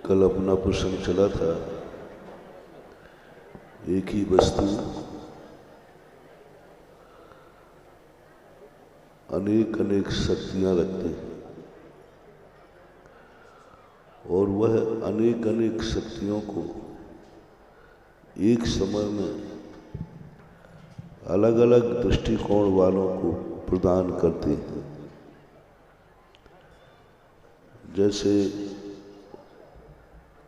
कल अपना प्रसंग चला था, एक ही वस्तु अनेक अनेक शक्तियां रखती है और वह अनेक अनेक शक्तियों को एक समय में अलग अलग दृष्टिकोण वालों को प्रदान करती है। जैसे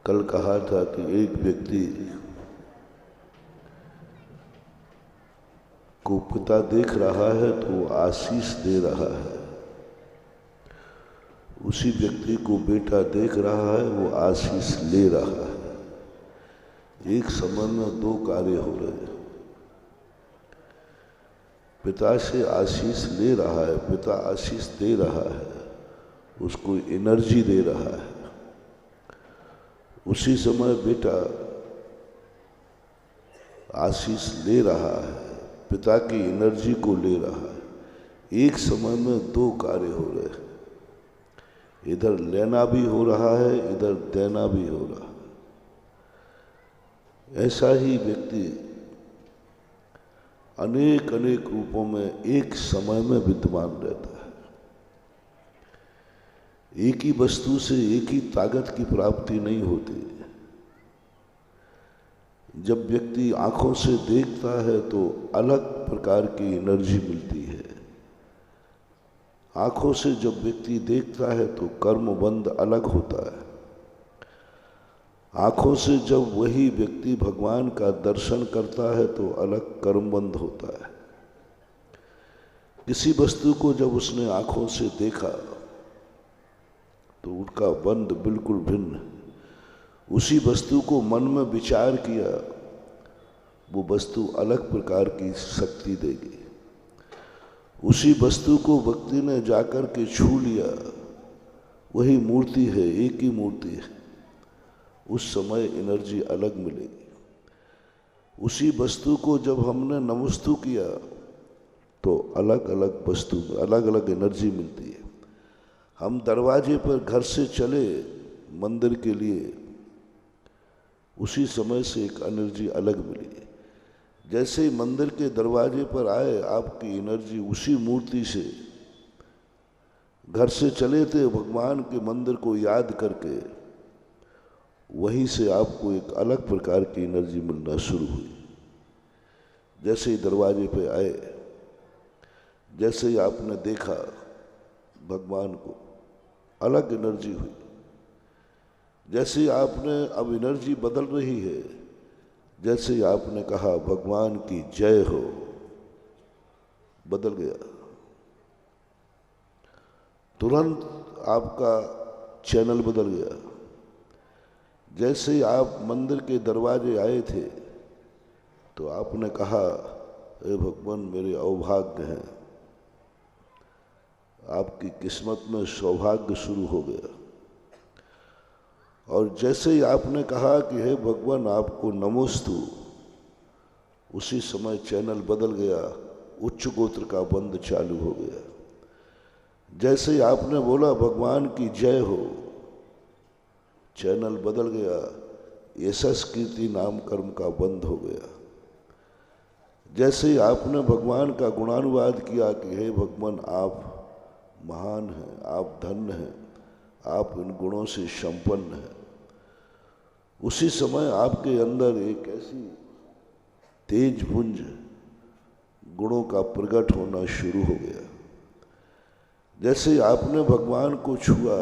कल कहा था कि एक व्यक्ति को पिता देख रहा है तो आशीष दे रहा है, उसी व्यक्ति को बेटा देख रहा है वो आशीष ले रहा है। एक समय में दो कार्य हो रहे हैं। पिता से आशीष ले रहा है, पिता आशीष दे रहा है, उसको एनर्जी दे रहा है। उसी समय बेटा आशीष ले रहा है, पिता की एनर्जी को ले रहा है। एक समय में दो कार्य हो रहे हैं, इधर लेना भी हो रहा है, इधर देना भी हो रहा है। ऐसा ही व्यक्ति अनेक अनेक रूपों में एक समय में विद्यमान रहता है। एक ही वस्तु से एक ही ताकत की प्राप्ति नहीं होती। जब व्यक्ति आंखों से देखता है तो अलग प्रकार की एनर्जी मिलती है। आंखों से जब व्यक्ति देखता है तो कर्म बंध अलग होता है। आंखों से जब वही व्यक्ति भगवान का दर्शन करता है तो अलग कर्म बंध होता है। किसी वस्तु को जब उसने आंखों से देखा तो उनका बंध बिल्कुल भिन्न। उसी वस्तु को मन में विचार किया, वो वस्तु अलग प्रकार की शक्ति देगी। उसी वस्तु को व्यक्ति ने जाकर के छू लिया, वही मूर्ति है, एक ही मूर्ति है, उस समय एनर्जी अलग मिलेगी। उसी वस्तु को जब हमने नमस्तु किया तो अलग अलग वस्तु में अलग अलग एनर्जी मिलती है। हम दरवाजे पर घर से चले मंदिर के लिए, उसी समय से एक एनर्जी अलग मिली। जैसे ही मंदिर के दरवाजे पर आए, आपकी एनर्जी उसी मूर्ति से घर से चले थे भगवान के मंदिर को याद करके, वहीं से आपको एक अलग प्रकार की एनर्जी मिलना शुरू हुई। जैसे ही दरवाजे पे आए, जैसे ही आपने देखा भगवान को, अलग एनर्जी हुई। जैसे ही आपने अब एनर्जी बदल रही है, जैसे ही आपने कहा भगवान की जय हो, बदल गया। तुरंत आपका चैनल बदल गया। जैसे ही आप मंदिर के दरवाजे आए थे तो आपने कहा, हे भगवान मेरे अभाग्य हैं, आपकी किस्मत में सौभाग्य शुरू हो गया। और जैसे ही आपने कहा कि हे भगवान आपको नमोस्तु, उसी समय चैनल बदल गया, उच्च गोत्र का बंध चालू हो गया। जैसे ही आपने बोला भगवान की जय हो, चैनल बदल गया, यशस कीर्ति नाम कर्म का बंध हो गया। जैसे ही आपने भगवान का गुणानुवाद किया कि हे भगवान आप महान हैं, आप धन्य हैं, आप इन गुणों से संपन्न हैं, उसी समय आपके अंदर एक ऐसी तेज पुंज गुणों का प्रकट होना शुरू हो गया। जैसे आपने भगवान को छुआ,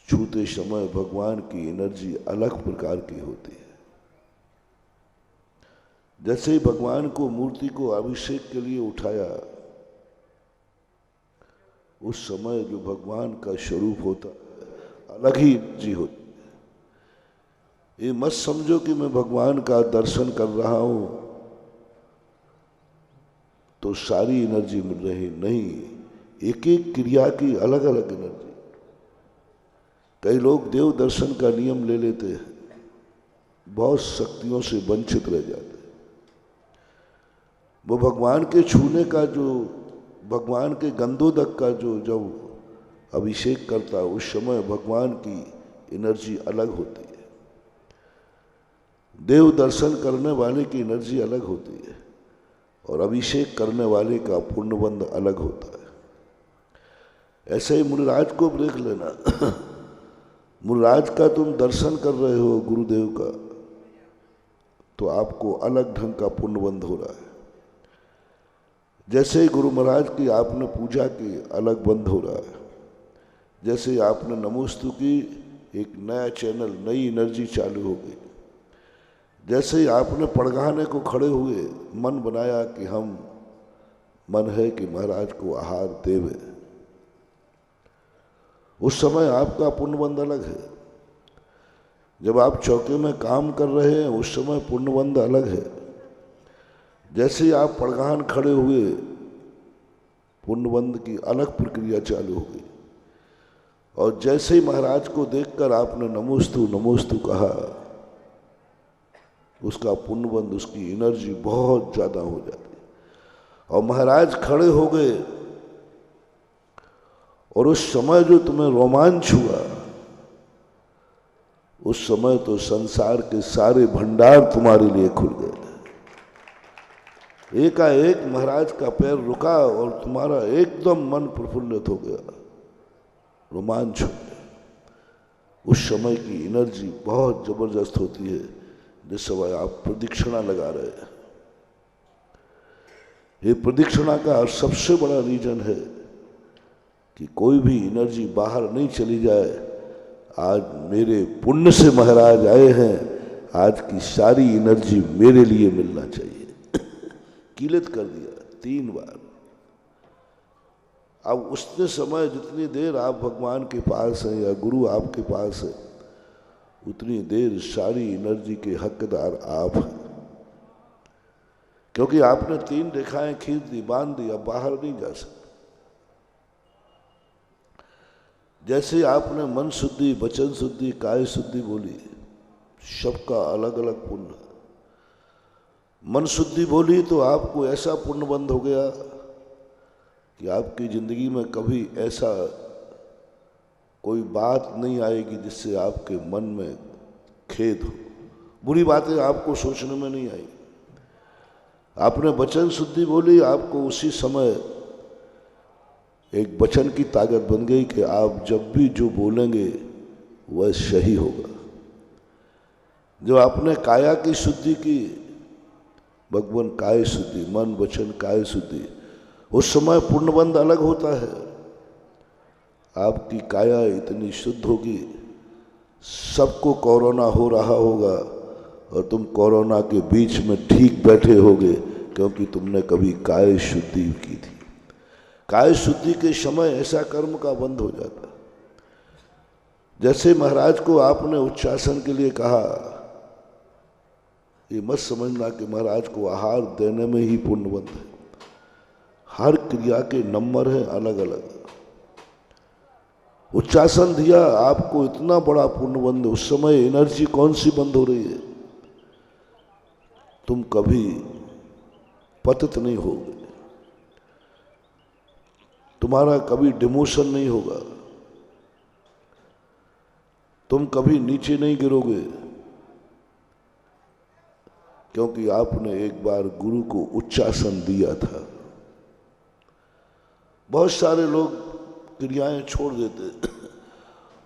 छूते समय भगवान की एनर्जी अलग प्रकार की होती है। जैसे ही भगवान को मूर्ति को अभिषेक के लिए उठाया, उस समय जो भगवान का स्वरूप होता है अलग ही एनर्जी होती है। ये मत समझो कि मैं भगवान का दर्शन कर रहा हूं तो सारी एनर्जी मिल रही, नहीं, एक एक क्रिया की अलग अलग एनर्जी। कई लोग देव दर्शन का नियम ले लेते हैं, बहुत शक्तियों से वंचित रह जाते हैं। वो भगवान के छूने का जो, भगवान के गंधोदक का जो जब अभिषेक करता, उस समय भगवान की एनर्जी अलग होती है, देव दर्शन करने वाले की एनर्जी अलग होती है और अभिषेक करने वाले का पुण्यबंध अलग होता है। ऐसे ही मुनिराज को देख लेना। मुनिराज का तुम दर्शन कर रहे हो गुरुदेव का, तो आपको अलग ढंग का पुण्यबंध हो रहा है। जैसे ही गुरु महाराज की आपने पूजा की, अलग बंध हो रहा है। जैसे आपने नमोस्तु की, एक नया चैनल, नई एनर्जी चालू हो गई। जैसे ही आपने पड़गाने को खड़े हुए, मन बनाया कि हम मन है कि महाराज को आहार देवे, उस समय आपका पुण्यबंध अलग है। जब आप चौके में काम कर रहे हैं, उस समय पुण्यबंध अलग है। जैसे ही आप पड़गान खड़े हुए, पुण्यबंध की अलग प्रक्रिया चालू हो गई। और जैसे ही महाराज को देखकर आपने नमोस्तु नमोस्तु कहा, उसका पुण्यबंध, उसकी एनर्जी बहुत ज्यादा हो जाती है। और महाराज खड़े हो गए और उस समय जो तुम्हें रोमांच हुआ, उस समय तो संसार के सारे भंडार तुम्हारे लिए खुल गए। एकाएक महाराज का पैर रुका और तुम्हारा एकदम मन प्रफुल्लित हो गया, रोमांच हो गया। उस समय की एनर्जी बहुत जबरदस्त होती है, जिस समय आप प्रदक्षिणा लगा रहे हैं। ये प्रदक्षिणा का सबसे बड़ा रीजन है कि कोई भी एनर्जी बाहर नहीं चली जाए। आज मेरे पुण्य से महाराज आए हैं, आज की सारी एनर्जी मेरे लिए मिलना चाहिए। कीलित कर दिया 3 बार। अब उतने समय, जितनी देर आप भगवान के पास हैं या गुरु आपके पास है, उतनी देर सारी एनर्जी के हकदार आप हैं। क्योंकि आपने 3 रेखाएं खींच दी, बांध दी, अब बाहर नहीं जा सकते। जैसे आपने मन शुद्धि, वचन शुद्धि, काय शुद्धि बोली, सबका अलग अलग पुण्य। मन शुद्धि बोली तो आपको ऐसा पुण्यबंध हो गया कि आपकी जिंदगी में कभी ऐसा कोई बात नहीं आएगी जिससे आपके मन में खेद हो, बुरी बातें आपको सोचने में नहीं आई। आपने वचन शुद्धि बोली, आपको उसी समय एक वचन की ताकत बन गई कि आप जब भी जो बोलेंगे वह सही होगा। जो आपने काया की शुद्धि की, भगवान काय शुद्धि, मन वचन काय शुद्धि, उस समय पुण्यबंध अलग होता है। आपकी काया इतनी शुद्ध होगी, सबको कोरोना हो रहा होगा और तुम कोरोना के बीच में ठीक बैठे होगे, क्योंकि तुमने कभी काय शुद्धि की थी। काय शुद्धि के समय ऐसा कर्म का बंध हो जाता। जैसे महाराज को आपने उच्चासन के लिए कहा, ये मत समझना कि महाराज को आहार देने में ही पुण्यबंध है। हर क्रिया के नंबर हैं अलग अलग। उच्चासन दिया, आपको इतना बड़ा पुण्यबंध, उस समय एनर्जी कौन सी बंद हो रही है? तुम कभी पतित नहीं होगे, तुम्हारा कभी डिमोशन नहीं होगा, तुम कभी नीचे नहीं गिरोगे, क्योंकि आपने एक बार गुरु को उच्चासन दिया था। बहुत सारे लोग क्रियाएं छोड़ देते,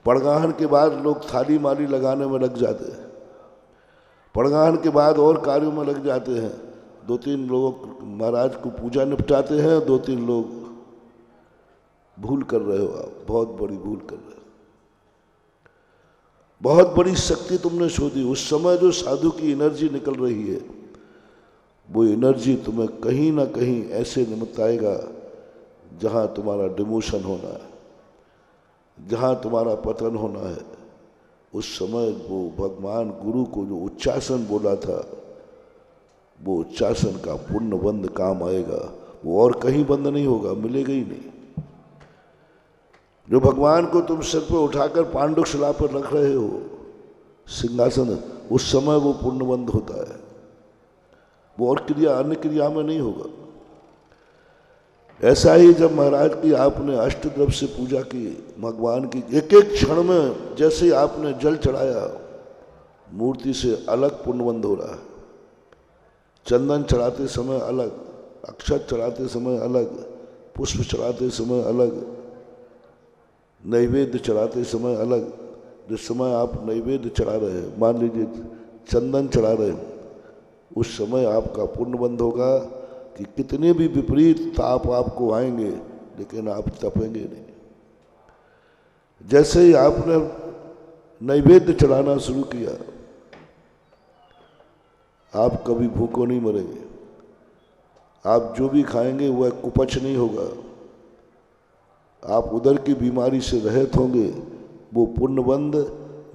पड़गाहन के बाद लोग थाली माली लगाने में लग जाते हैं, पड़गाहन के बाद और कार्यों में लग जाते हैं। 2-3 लोग महाराज को पूजा निपटाते हैं, 2-3 लोग भूल कर रहे हो, आप बहुत बड़ी भूल कर रहे हो। बहुत बड़ी शक्ति तुमने छो दी। उस समय जो साधु की एनर्जी निकल रही है, वो एनर्जी तुम्हें कहीं ना कहीं ऐसे निमटाएगा जहां तुम्हारा डिमोशन होना है, जहां तुम्हारा पतन होना है। उस समय वो भगवान गुरु को जो उच्चासन बोला था, वो उच्चासन का पुण्य बंद काम आएगा, वो और कहीं बंद नहीं होगा, मिलेगा ही नहीं। जो भगवान को तुम सिर पर उठाकर पांडुक शिला पर रख रहे हो, सिंहासन, उस समय वो पुण्यबंध होता है, वो और क्रिया, अन्य क्रिया में नहीं होगा। ऐसा ही जब महाराज की आपने अष्टद्रव्य से पूजा की भगवान की, एक एक क्षण में जैसे आपने जल चढ़ाया मूर्ति से अलग पुण्यबंध हो रहा है। चंदन चढ़ाते समय अलग, अक्षत चढ़ाते समय अलग, पुष्प चढ़ाते समय अलग, नैवेद्य चढ़ाते समय अलग। जिस समय आप नैवेद्य चढ़ा रहे हैं, मान लीजिए चंदन चढ़ा रहे हैं, उस समय आपका पुण्यबंध होगा कि कितने भी विपरीत ताप आपको आएंगे लेकिन आप तपेंगे नहीं। जैसे ही आपने नैवेद्य चढ़ाना शुरू किया, आप कभी भूखों नहीं मरेंगे। आप जो भी खाएंगे वह कुपच नहीं होगा। आप उदर की बीमारी से रहित होंगे। वो पुण्यबंध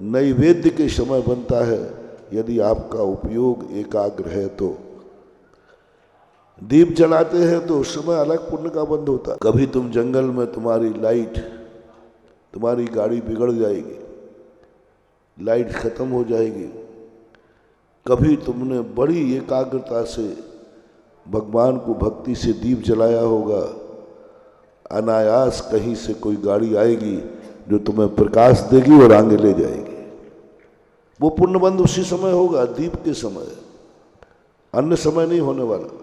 नैवेद्य के समय बनता है यदि आपका उपयोग एकाग्र है तो। दीप जलाते हैं तो उस समय अलग पुण्य का बंध होता है। कभी तुम जंगल में तुम्हारी लाइट, तुम्हारी गाड़ी बिगड़ जाएगी, लाइट खत्म हो जाएगी। कभी तुमने बड़ी एकाग्रता से भगवान को भक्ति से दीप जलाया होगा, अनायास कहीं से कोई गाड़ी आएगी जो तुम्हें प्रकाश देगी और आगे ले जाएगी। वो पुण्यबंध उसी समय होगा, दीप के समय, अन्य समय नहीं होने वाला।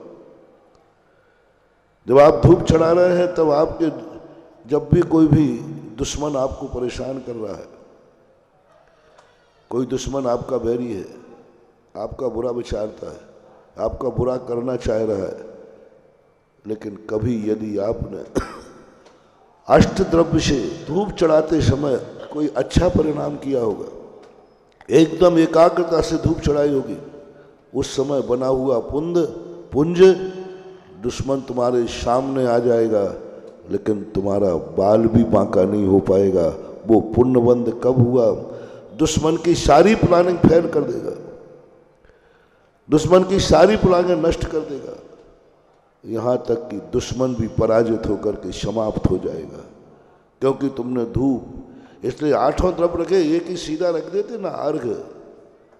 जब आप धूप चढ़ा रहे हैं तब आपके, जब भी कोई भी दुश्मन आपको परेशान कर रहा है, कोई दुश्मन आपका बैरी है, आपका बुरा विचारता है, आपका बुरा करना चाह रहा है, लेकिन कभी यदि आपने अष्टद्रव्य से धूप चढ़ाते समय कोई अच्छा परिणाम किया होगा, एकदम एकाग्रता से धूप चढ़ाई होगी, उस समय बना हुआ पुंज दुश्मन तुम्हारे सामने आ जाएगा लेकिन तुम्हारा बाल भी बांका नहीं हो पाएगा। वो पुण्यबंध कब हुआ? दुश्मन की सारी प्लानिंग फेल कर देगा, दुश्मन की सारी प्लानिंग नष्ट कर देगा, यहाँ तक कि दुश्मन भी पराजित होकर के समाप्त हो जाएगा, क्योंकि तुमने धूप। इसलिए 8 द्रव्य रखे, एक ही सीधा रख देते ना अर्घ,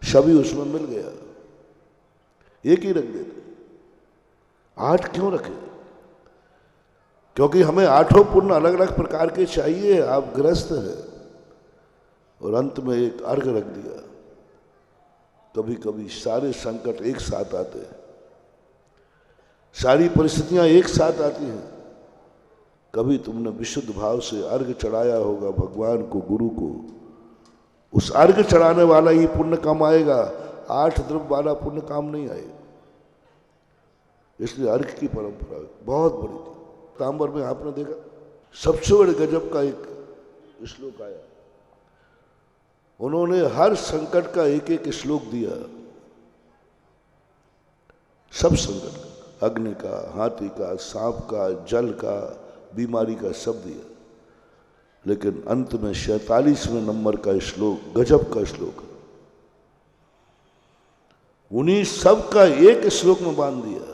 सभी उसमें मिल गया, एक ही रख देते। 8 क्यों रखे? क्योंकि हमें 8 पुण्य अलग अलग प्रकार के चाहिए। आप ग्रस्त हैं और अंत में एक अर्घ रख दिया। कभी कभी सारे संकट एक साथ आते हैं, सारी परिस्थितियां एक साथ आती हैं। कभी तुमने विशुद्ध भाव से अर्घ चढ़ाया होगा भगवान को, गुरु को, उस अर्घ चढ़ाने वाला ही पुण्य काम आएगा, 8 द्रव्य वाला पुण्य काम नहीं आएगा। इसलिए अर्घ की परंपरा बहुत बड़ी थी। तांबर में आपने देखा सबसे बड़े गजब का एक श्लोक आया, उन्होंने हर संकट का एक एक श्लोक दिया, सब संकट का, अग्नि का, हाथी का, सांप का, जल का, बीमारी का, सब दिया। लेकिन अंत में 46वें नंबर का श्लोक, गजब का श्लोक, उन्हीं सब का एक श्लोक में बांध दिया।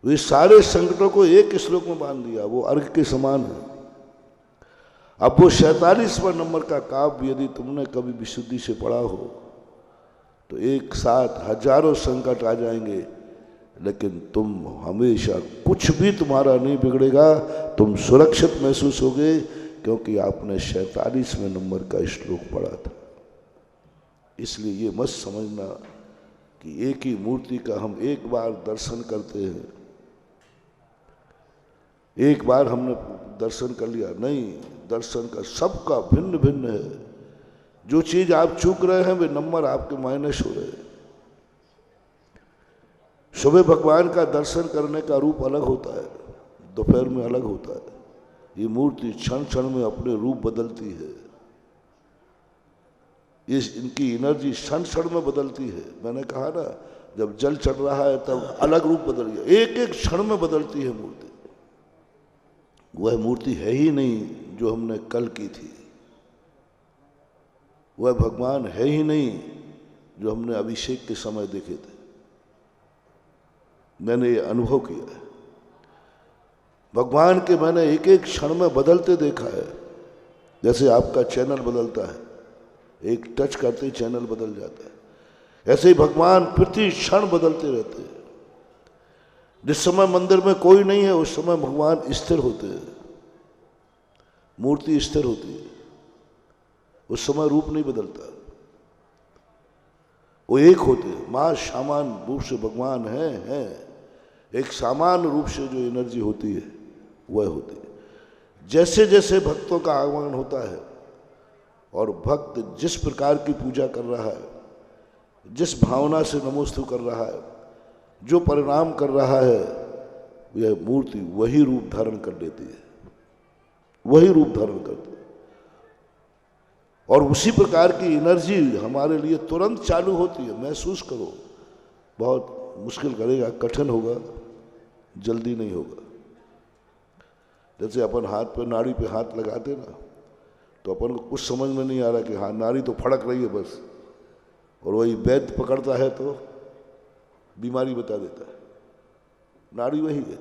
वे सारे संकटों को एक श्लोक में बांध दिया। वो अर्घ के समान है। अब वो 47वें नंबर का काव्य यदि तुमने कभी विशुद्धि से पढ़ा हो तो एक साथ हजारों संकट आ जाएंगे, लेकिन तुम हमेशा, कुछ भी तुम्हारा नहीं बिगड़ेगा, तुम सुरक्षित महसूस होगे, क्योंकि आपने 47वें नंबर का श्लोक पढ़ा था। इसलिए ये मत समझना कि एक ही मूर्ति का हम एक बार दर्शन करते हैं, एक बार हमने दर्शन कर लिया, नहीं, दर्शन का सबका भिन्न भिन्न है। जो चीज आप चूक रहे हैं वे नंबर आपके माइनस हो रहे हैं। सुबह भगवान का दर्शन करने का रूप अलग होता है, दोपहर में अलग होता है। ये मूर्ति क्षण क्षण में अपने रूप बदलती है, इनकी एनर्जी क्षण क्षण में बदलती है। मैंने कहा ना, जब जल चढ़ रहा है तब अलग रूप बदल गया, एक एक क्षण में बदलती है मूर्ति। वह मूर्ति है ही नहीं जो हमने कल की थी, वह भगवान है ही नहीं जो हमने अभिषेक के समय देखे थे। मैंने ये अनुभव किया है, भगवान के मैंने एक एक क्षण में बदलते देखा है। जैसे आपका चैनल बदलता है, एक टच करते ही चैनल बदल जाता है, ऐसे ही भगवान प्रति क्षण बदलते रहते हैं। जिस समय मंदिर में कोई नहीं है उस समय भगवान स्थिर होते हैं, मूर्ति स्थिर होती है, उस समय रूप नहीं बदलता, वो एक होते हैं। मां सामान रूप से भगवान है, एक सामान्य रूप से जो एनर्जी होती है वह होती है। जैसे जैसे भक्तों का आगमन होता है और भक्त जिस प्रकार की पूजा कर रहा है, जिस भावना से नमोस्तु कर रहा है, जो परिणाम कर रहा है, यह मूर्ति वही रूप धारण कर लेती है, वही रूप धारण करती है। और उसी प्रकार की एनर्जी हमारे लिए तुरंत चालू होती है। महसूस करो, बहुत मुश्किल करेगा, कठिन होगा, जल्दी नहीं होगा। जैसे अपन हाथ पे नाड़ी पे हाथ लगाते ना, तो अपन को कुछ समझ में नहीं आ रहा कि हाँ नाड़ी तो फड़क रही है बस, और वही वैद्य पकड़ता है तो बीमारी बता देता है। नाड़ी वही है।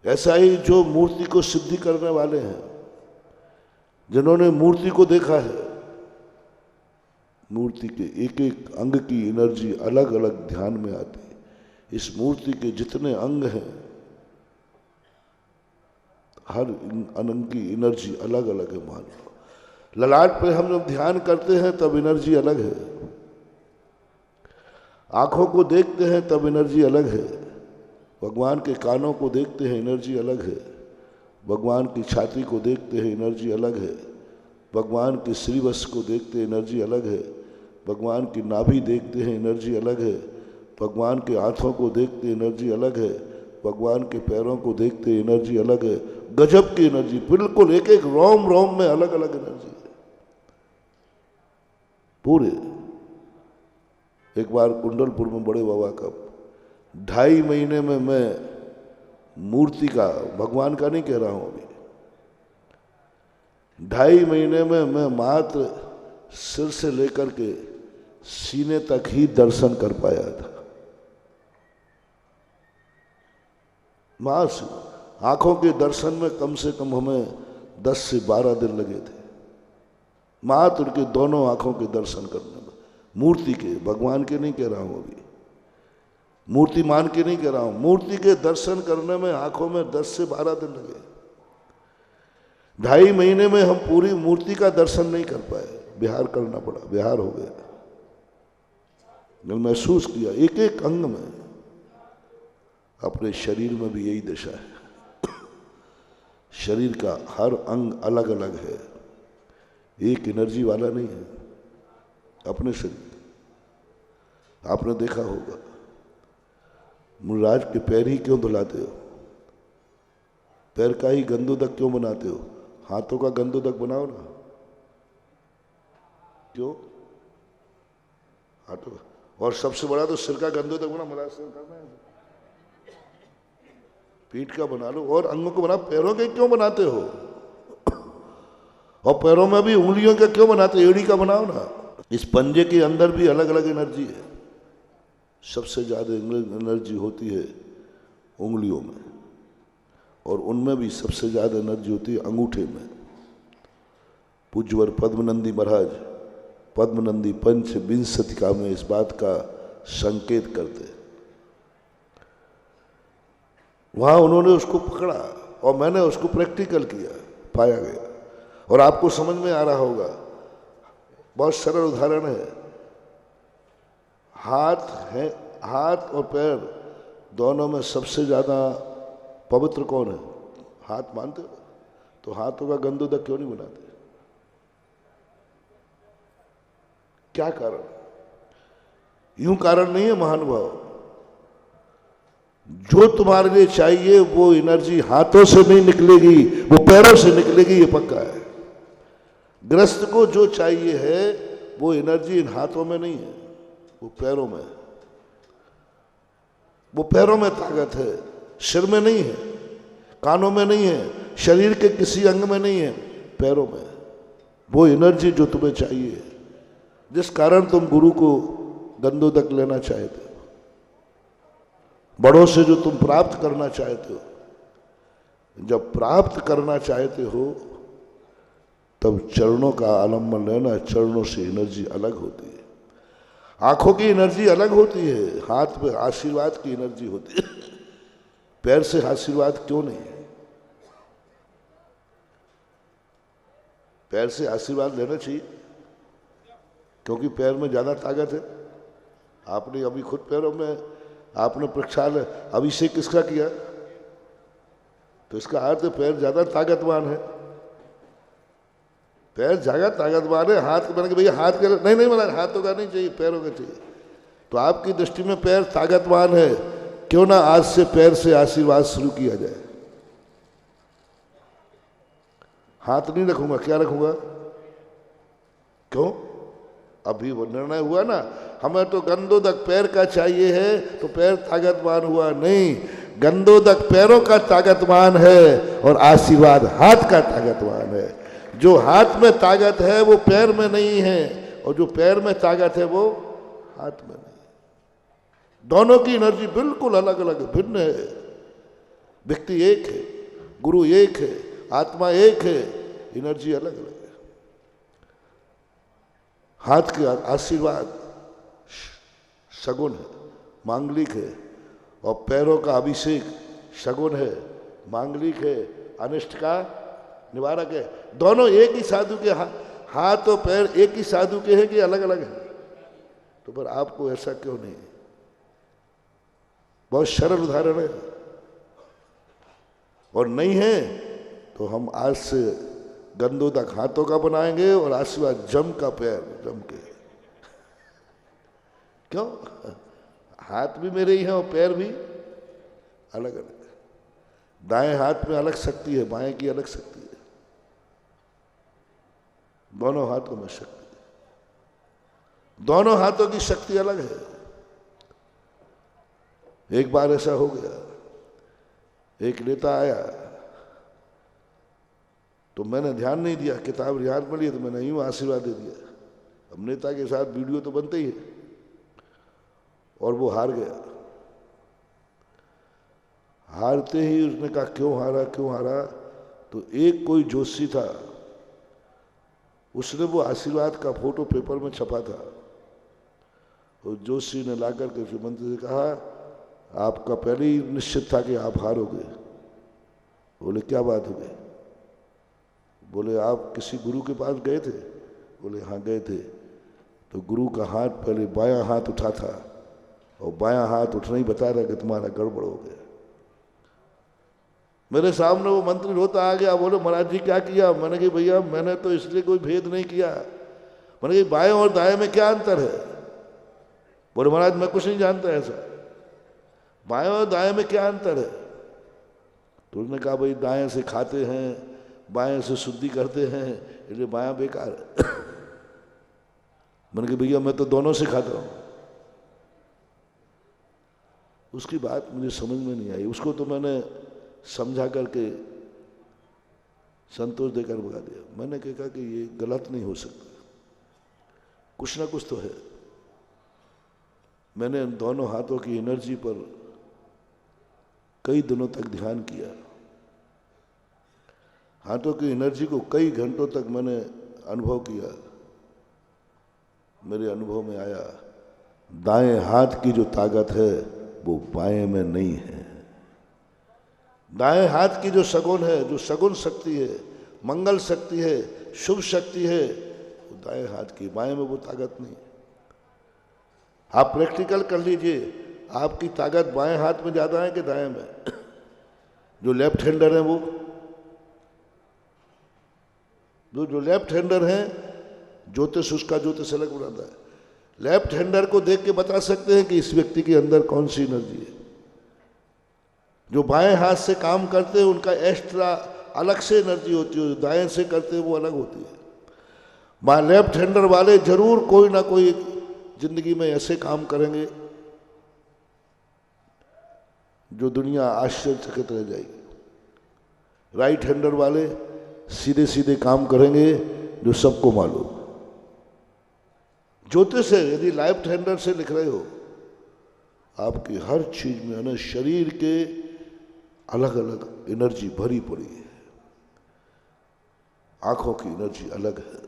ऐसा ही जो मूर्ति को सिद्धि करने वाले हैं, जिन्होंने मूर्ति को देखा है, मूर्ति के एक एक अंग की एनर्जी अलग अलग ध्यान में आती है। इस मूर्ति के जितने अंग हैं, हर अंग की एनर्जी अलग अलग है। मान लो ललाट पे हम जब ध्यान करते हैं तब एनर्जी अलग है, आंखों को देखते हैं तब एनर्जी अलग है, भगवान के कानों को देखते हैं एनर्जी अलग है, भगवान की छाती को देखते हैं एनर्जी अलग है, भगवान के श्रीवत्स को देखते हैं एनर्जी अलग है, भगवान की नाभि देखते हैं एनर्जी अलग है, भगवान के हाथों को देखते हैं एनर्जी अलग है, भगवान के पैरों को देखते हैं एनर्जी अलग है। गजब की एनर्जी, बिल्कुल एक एक रोम रोम में अलग अलग एनर्जी है पूरे। एक बार कुंडलपुर में बड़े बाबा का 2.5 महीने में मैं मूर्ति का, भगवान का नहीं कह रहा हूं अभी, 2.5 महीने में मैं मात्र सिर से लेकर के सीने तक ही दर्शन कर पाया था। मास आंखों के दर्शन में कम से कम हमें 10 से 12 दिन लगे थे, मात्र उनके दोनों आंखों के दर्शन करने में। मूर्ति के, भगवान के नहीं कह रहा हूं अभी, मूर्ति मान के नहीं कह रहा हूं, मूर्ति के दर्शन करने में आंखों में 10 से 12 दिन लगे। 2.5 महीने में हम पूरी मूर्ति का दर्शन नहीं कर पाए, बिहार करना पड़ा, बिहार हो गया। मैंने महसूस किया एक एक अंग में, अपने शरीर में भी यही दशा है। शरीर का हर अंग अलग अलग है, एक एनर्जी वाला नहीं है। अपने शरीर आपने देखा होगा, मुराज के पैर ही क्यों धुलाते हो? पैर का ही गंदोदक क्यों बनाते हो? हाथों का गंदोदक बनाओ ना, क्यों? हाथों का। और सबसे बड़ा तो सिर का गंदोदक बना, मुराज सिर करना है, पीठ का बना लो और अंगों को बना। पैरों के क्यों बनाते हो? और पैरों में भी उंगलियों के क्यों बनाते? एड़ी का बनाओ ना। इस पंजे के अंदर भी अलग अलग एनर्जी है। सबसे ज्यादा एनर्जी होती है उंगलियों में, और उनमें भी सबसे ज्यादा एनर्जी होती है अंगूठे में। पूज्यवर पद्मनंदी महाराज पद्मनंदी पंच विंशतिका में इस बात का संकेत करते हैं। वहां उन्होंने उसको पकड़ा और मैंने उसको प्रैक्टिकल किया, पाया गया। और आपको समझ में आ रहा होगा, बहुत सरल उदाहरण है। हाथ और पैर दोनों में सबसे ज्यादा पवित्र कौन है? हाथ मानते हो? तो हाथों का गंदोदक क्यों नहीं बनाते? क्या कारण? यूं कारण नहीं है महानुभाव। जो तुम्हारे लिए चाहिए वो एनर्जी हाथों से नहीं निकलेगी, वो पैरों से निकलेगी, ये पक्का है। ग्रस्त को जो चाहिए है वो एनर्जी इन हाथों में नहीं है, वो पैरों में है। वो पैरों में ताकत है, सिर में नहीं है, कानों में नहीं है, शरीर के किसी अंग में नहीं है, पैरों में। वो एनर्जी जो तुम्हें चाहिए, जिस कारण तुम गुरु को गंदोदक लेना चाहते हो, बड़ों से जो तुम प्राप्त करना चाहते हो, जब प्राप्त करना चाहते हो तब चरणों का आलम्बन लेना। चरणों से एनर्जी अलग होती है, आंखों की एनर्जी अलग होती है, हाथ में आशीर्वाद की एनर्जी होती है, पैर से आशीर्वाद क्यों नहीं है? पैर से आशीर्वाद लेना चाहिए क्योंकि पैर में ज्यादा ताकत है। आपने अभी खुद पैरों में आपने प्रक्षाल अभिषेक किसका किया? तो इसका अर्थ पैर ज्यादा ताकतवान है। पैर ज्यादा ताकतवान है। हाथ मैंने भैया हाथ के नहीं मतलब हाथों का नहीं चाहिए, पैरों का चाहिए। तो आपकी दृष्टि में पैर ताकतवान है, क्यों ना आज से पैर से आशीर्वाद शुरू किया जाए। हाथ नहीं रखूंगा, क्या रखूंगा? क्यों? अभी वो निर्णय हुआ ना, हमें तो गंधोदक पैर का चाहिए है, तो पैर ताकतवान हुआ नहीं, गंधोदक पैरों का ताकतवान है और आशीर्वाद हाथ का ताकतवान है। जो हाथ में ताकत है वो पैर में नहीं है, और जो पैर में ताकत है वो हाथ में नहीं। दोनों की एनर्जी बिल्कुल अलग अलग है, भिन्न है। व्यक्ति एक है, गुरु एक है, आत्मा एक है, एनर्जी अलग अलग है। हाथ के आशीर्वाद शगुन है, मांगलिक है, और पैरों का अभिषेक शगुन है, मांगलिक है, अनिष्ट का निवारक है। दोनों एक ही साधु के हाथ और पैर एक ही साधु के हैं कि अलग अलग हैं? तो पर आपको ऐसा क्यों नहीं? बहुत सरल उदाहरण है। और नहीं है तो हम आज से गंधोदक हाथों का बनाएंगे और आशीर्वाद जम का पैर, जम के। क्यों? हाथ भी मेरे ही हैं और पैर भी अलग अलग है। दाएं हाथ में अलग शक्ति है, बाएं की अलग शक्ति है। दोनों हाथों में शक्ति है, दोनों हाथों की शक्ति अलग है। एक बार ऐसा हो गया, एक नेता आया तो मैंने ध्यान नहीं दिया, किताब याद में ली तो मैंने यूं आशीर्वाद दे दिया। अब नेता के साथ वीडियो तो बनते ही है, और वो हार गया। हारते ही उसने कहा क्यों हारा, क्यों हारा? तो एक कोई जोशी था, उसने वो आशीर्वाद का फोटो पेपर में छपा था। और जोशी ने लाकर के मंत्री से कहा आपका पहले ही निश्चित था कि आप हारोगे। बोले क्या बात हो गई? बोले आप किसी गुरु के पास गए थे? बोले हाँ गए थे। तो गुरु का हाथ पहले बायां हाथ उठा था, और बायां हाथ उठना ही बता रहा कि तुम्हारा गड़बड़ हो गया। मेरे सामने वो मंत्री रोता आ गया, बोले महाराज जी क्या किया? मैंने कहा भैया मैंने तो इसलिए कोई भेद नहीं किया। मैंने कहा बाएं और दाएं में क्या अंतर है? बोले महाराज मैं कुछ नहीं जानता ऐसा, बाएं और दाएं में क्या अंतर है? तो उसने कहा भाई दाएं से खाते हैं, बाएं से शुद्धि करते हैं, इसलिए बायां बेकार है। मैंने कहा भैया मैं तो दोनों से खाता हूं। उसकी बात मुझे समझ में नहीं आई। उसको तो मैंने समझा करके संतोष देकर भगा दिया। मैंने कहा कि ये गलत नहीं हो सकता, कुछ ना कुछ तो है। मैंने इन दोनों हाथों की एनर्जी पर कई दिनों तक ध्यान किया। हाथों की एनर्जी को कई घंटों तक मैंने अनुभव किया। मेरे अनुभव में आया दाएं हाथ की जो ताकत है वो बाएं में नहीं है। दाएं हाथ की जो सगुन है, जो सगुन शक्ति है, मंगल शक्ति है, शुभ शक्ति है, वो दाएं हाथ की, बाएं में वो ताकत नहीं। आप प्रैक्टिकल कर लीजिए, आपकी ताकत बाएं हाथ में ज्यादा है कि दाएं में? जो लेफ्ट हैंडर है वो, जो लेफ्ट हैंडर है, ज्योतिष उसका ज्योतिष अलग बनाता है। लेफ्ट हैंडर को देख के बता सकते हैं कि इस व्यक्ति के अंदर कौन सी एनर्जी है। जो बाएं हाथ से काम करते हैं उनका एक्स्ट्रा अलग से एनर्जी होती है, जो दाएं से करते हैं वो अलग होती है। लेफ्ट हैंडर वाले जरूर कोई ना कोई जिंदगी में ऐसे काम करेंगे जो दुनिया आश्चर्यचकित रह जाएगी। राइट हैंडर वाले सीधे सीधे काम करेंगे जो सबको मालूम। ज्योतिष है, यदि लेफ्ट हैंडर से लिख रहे हो, आपकी हर चीज में ना शरीर के अलग अलग एनर्जी भरी पड़ी है। आंखों की एनर्जी अलग है,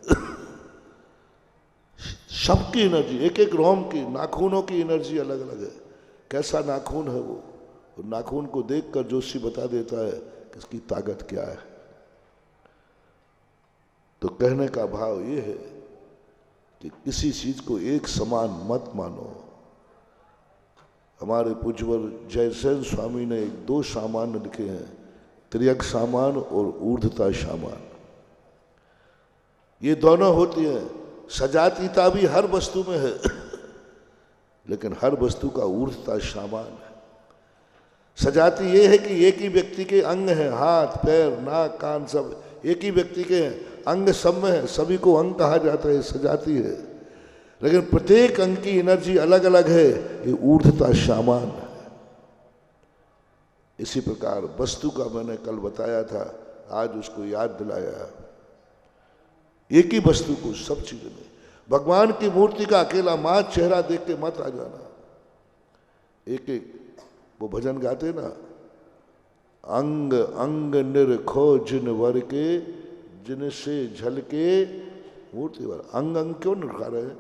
सबकी एनर्जी, एक एक रोम की, नाखूनों की एनर्जी अलग अलग है। कैसा नाखून है वो, नाखून को देखकर जोशी बता देता है कि इसकी ताकत क्या है। तो कहने का भाव ये है कि किसी चीज को एक समान मत मानो। हमारे पूज्यवर जयसेन स्वामी ने एक दो सामान लिखे हैं, त्रियक सामान और ऊर्ध्वता सामान। ये दोनों होती हैं। सजातीयता भी हर वस्तु में है, लेकिन हर वस्तु का ऊर्ध्वता सामान है। सजाती ये है कि एक ही व्यक्ति के अंग हैं, हाथ पैर नाक कान सब एक ही व्यक्ति के अंग सब में है, सभी को अंग कहा जाता है, सजाती है। लेकिन प्रत्येक अंग की एनर्जी अलग अलग है, ये ऊर्ध्वता सामान है। इसी प्रकार वस्तु का मैंने कल बताया था, आज उसको याद दिलाया। एक ही वस्तु को सब चीजों में, भगवान की मूर्ति का अकेला मां चेहरा देख के मत आ जाना। एक एक वो भजन गाते ना, अंग अंग निरखो जिन वर के, जिनसे झलके मूर्ति वर। अंग अंग क्यों निरखा रहे हैं?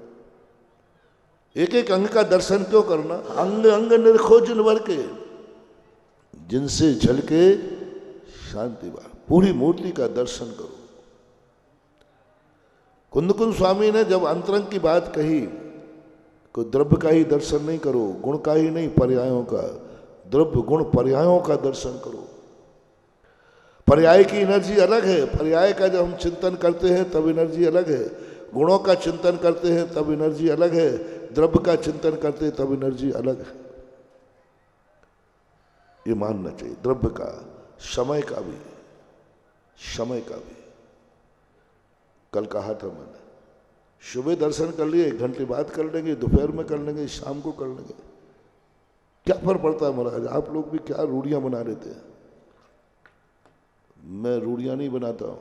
एक एक अंग का दर्शन क्यों करना? अंग अंग निरखो जिन वर के, जिनसे झलके शांति वर। पूरी मूर्ति का दर्शन करो। कुंदकुंद स्वामी ने जब अंतरंग की बात कही, को द्रव्य का ही दर्शन नहीं करो, गुण का ही नहीं, पर्यायों का, द्रव्य गुण पर्यायों का दर्शन करो। पर्याय की एनर्जी अलग है। पर्याय का जब हम चिंतन करते हैं तब एनर्जी अलग है, गुणों का चिंतन करते हैं तब एनर्जी अलग है, द्रव्य का चिंतन करते हैं तब एनर्जी अलग है। ये मानना चाहिए। द्रव्य का, समय का भी, समय का भी। कल कहा था मैंने, सुबह दर्शन कर लिए, 1 घंटे बाद कर लेंगे, दोपहर में कर लेंगे, शाम को कर लेंगे, क्या फर्क पड़ता है महाराज? आप लोग भी क्या रूढ़ियां बना लेते हैं। मैं रूढ़ियां नहीं बनाता हूं,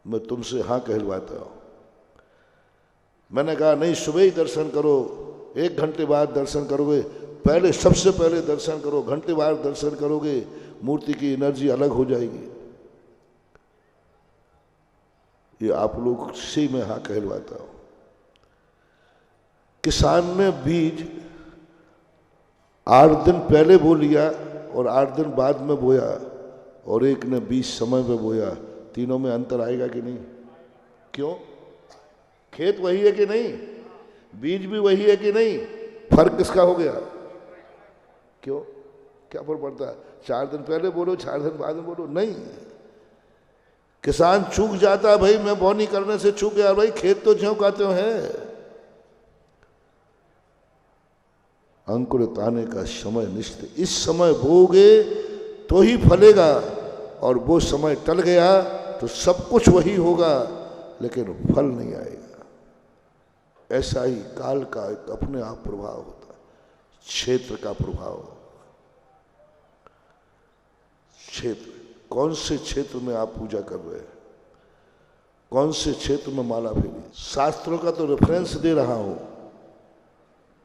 मैं तुमसे हाँ कहलवाता हूं। मैंने कहा नहीं, सुबह ही दर्शन करो, 1 घंटे बाद दर्शन करोगे, पहले सबसे पहले दर्शन करो, घंटे बाद दर्शन करोगे, मूर्ति की एनर्जी अलग हो जाएगी। ये आप लोग से मैं हाँ कहलवाता हूं। किसान ने बीज 8 दिन पहले बो लिया और 8 दिन बाद में बोया, और एक ने बीज समय पे बोया, तीनों में अंतर आएगा कि नहीं? क्यों? खेत वही है कि नहीं? बीज भी वही है कि नहीं? फर्क किसका हो गया? क्यों? क्या फर्क पड़ता है? 4 दिन पहले बोलो, 4 दिन बाद में बोलो, नहीं। किसान चूक जाता है, भाई मैं बोनी करने से चूक गया, भाई खेत तो ज्यों का त्यों है। अंकुरित आने का समय निश्चित, इस समय बोगे तो ही फलेगा, और वो समय टल गया तो सब कुछ वही होगा, लेकिन फल नहीं आएगा। ऐसा ही काल का एक अपने आप प्रभाव होता है, क्षेत्र का प्रभाव। क्षेत्र, कौन से क्षेत्र में आप पूजा कर रहे हैं, कौन से क्षेत्र में माला फेरी? शास्त्रों का तो रेफरेंस दे रहा हूं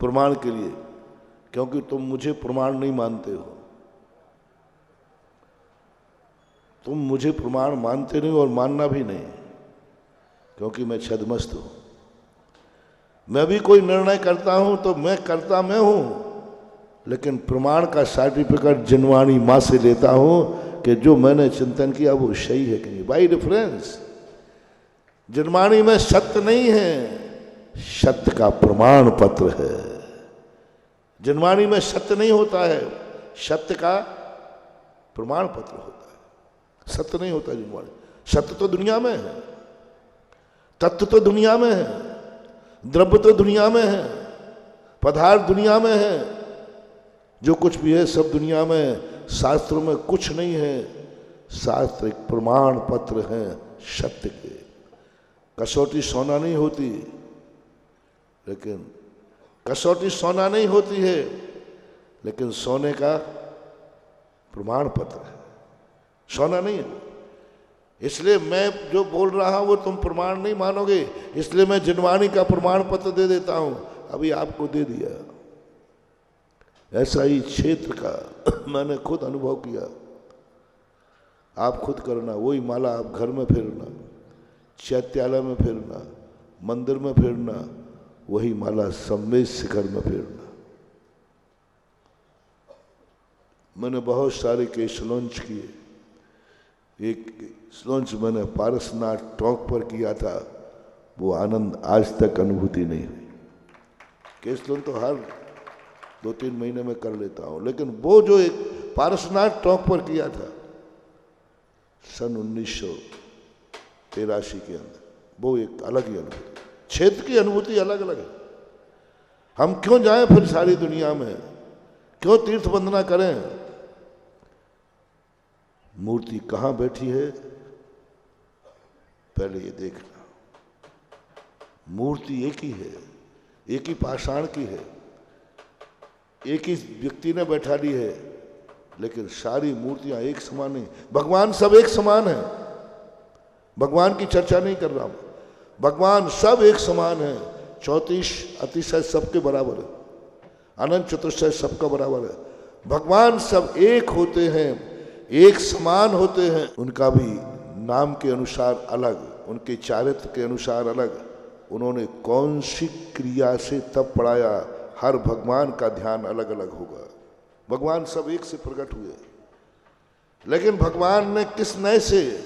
प्रमाण के लिए, क्योंकि तुम मुझे प्रमाण नहीं मानते हो। तुम मुझे प्रमाण मानते नहीं और मानना भी नहीं, क्योंकि मैं छद्मस्त हूं। मैं भी कोई निर्णय करता हूं तो मैं करता मैं हूं, लेकिन प्रमाण का सर्टिफिकेट जिनवाणी मां से लेता हूं कि जो मैंने चिंतन किया वो सही है कि नहीं, बाई रेफरेंस। जिनवाणी में सत्य नहीं है, सत्य का प्रमाण पत्र है। जिनवाणी में सत्य नहीं होता है, सत्य का प्रमाण पत्र होता है। सत्य नहीं होता जिनवाणी। सत्य तो दुनिया में है, तत्व तो दुनिया में है, द्रव्य तो दुनिया में है, पदार्थ दुनिया में है, जो कुछ भी है सब दुनिया में है। शास्त्रों में कुछ नहीं है, शास्त्र एक प्रमाण पत्र है सत्य के। कसौटी सोना नहीं होती, लेकिन कसौटी सोना नहीं होती है, लेकिन सोने का प्रमाण पत्र है, सोना नहीं है। इसलिए मैं जो बोल रहा हूं वो तुम प्रमाण नहीं मानोगे, इसलिए मैं जिनवाणी का प्रमाण पत्र दे देता हूं। अभी आपको दे दिया। ऐसा ही क्षेत्र का मैंने खुद अनुभव किया। आप खुद करना, वही माला आप घर में फेरना, चैत्यालय में फेरना, मंदिर में फेरना, वही माला संवेद शिखर में फेरना। मैंने बहुत सारे केस लॉन्च किए। एक लॉन्च मैंने पारसनाथ टॉक पर किया था, वो आनंद आज तक अनुभूति नहीं हुई। केस लॉन्च तो हर 2-3 महीने में कर लेता हूँ, लेकिन वो जो एक पारसनाथ टॉक पर किया था सन 1983 के अंदर, वो एक अलग ही अनुभूति। क्षेत्र की अनुभूति अलग अलग है। हम क्यों जाएं फिर सारी दुनिया में, क्यों तीर्थ वंदना करें? मूर्ति कहाँ बैठी है पहले ये देखना। मूर्ति एक ही है, एक ही पाषाण की है, एक ही व्यक्ति ने बैठा ली है, लेकिन सारी मूर्तियां एक समान नहीं। भगवान सब एक समान है, भगवान की चर्चा नहीं कर रहा हूं। भगवान सब एक समान है। 34 अतिशय सबके बराबर है, अनंत चतुर्शय सबका बराबर है। भगवान सब एक होते हैं, एक समान होते हैं। उनका भी नाम के अनुसार अलग, उनके चारित्र के अनुसार अलग, उन्होंने कौन सी क्रिया से तब पढ़ाया, हर भगवान का ध्यान अलग अलग होगा। भगवान सब एक से प्रकट हुए, लेकिन भगवान ने किस नए से,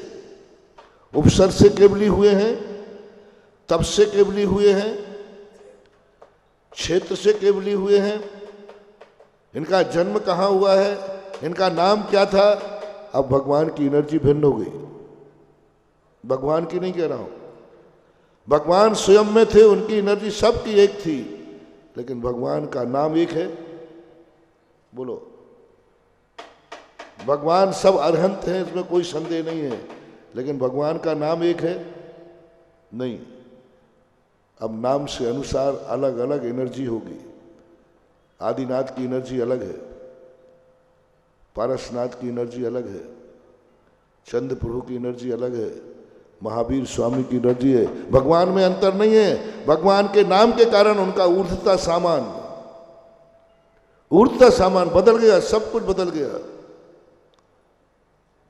उपसर्ग से केवली हुए हैं, तप से केवली हुए हैं, क्षेत्र से केवली हुए हैं। इनका जन्म कहाँ हुआ है, इनका नाम क्या था? अब भगवान की एनर्जी भिन्न हो गई। भगवान की नहीं कह रहा हूं, भगवान स्वयं में थे, उनकी एनर्जी सबकी एक थी, लेकिन भगवान का नाम एक है। बोलो, भगवान सब अरहंत हैं, इसमें कोई संदेह नहीं है, लेकिन भगवान का नाम एक है नहीं। अब नाम से अनुसार अलग अलग एनर्जी होगी। आदिनाथ की एनर्जी अलग है, पारसनाथ की एनर्जी अलग है, चंद्र प्रभु की एनर्जी अलग है, महावीर स्वामी की एनर्जी है। भगवान में अंतर नहीं है। भगवान के नाम के कारण उनका ऊर्ध्वता सामान बदल गया, सब कुछ बदल गया।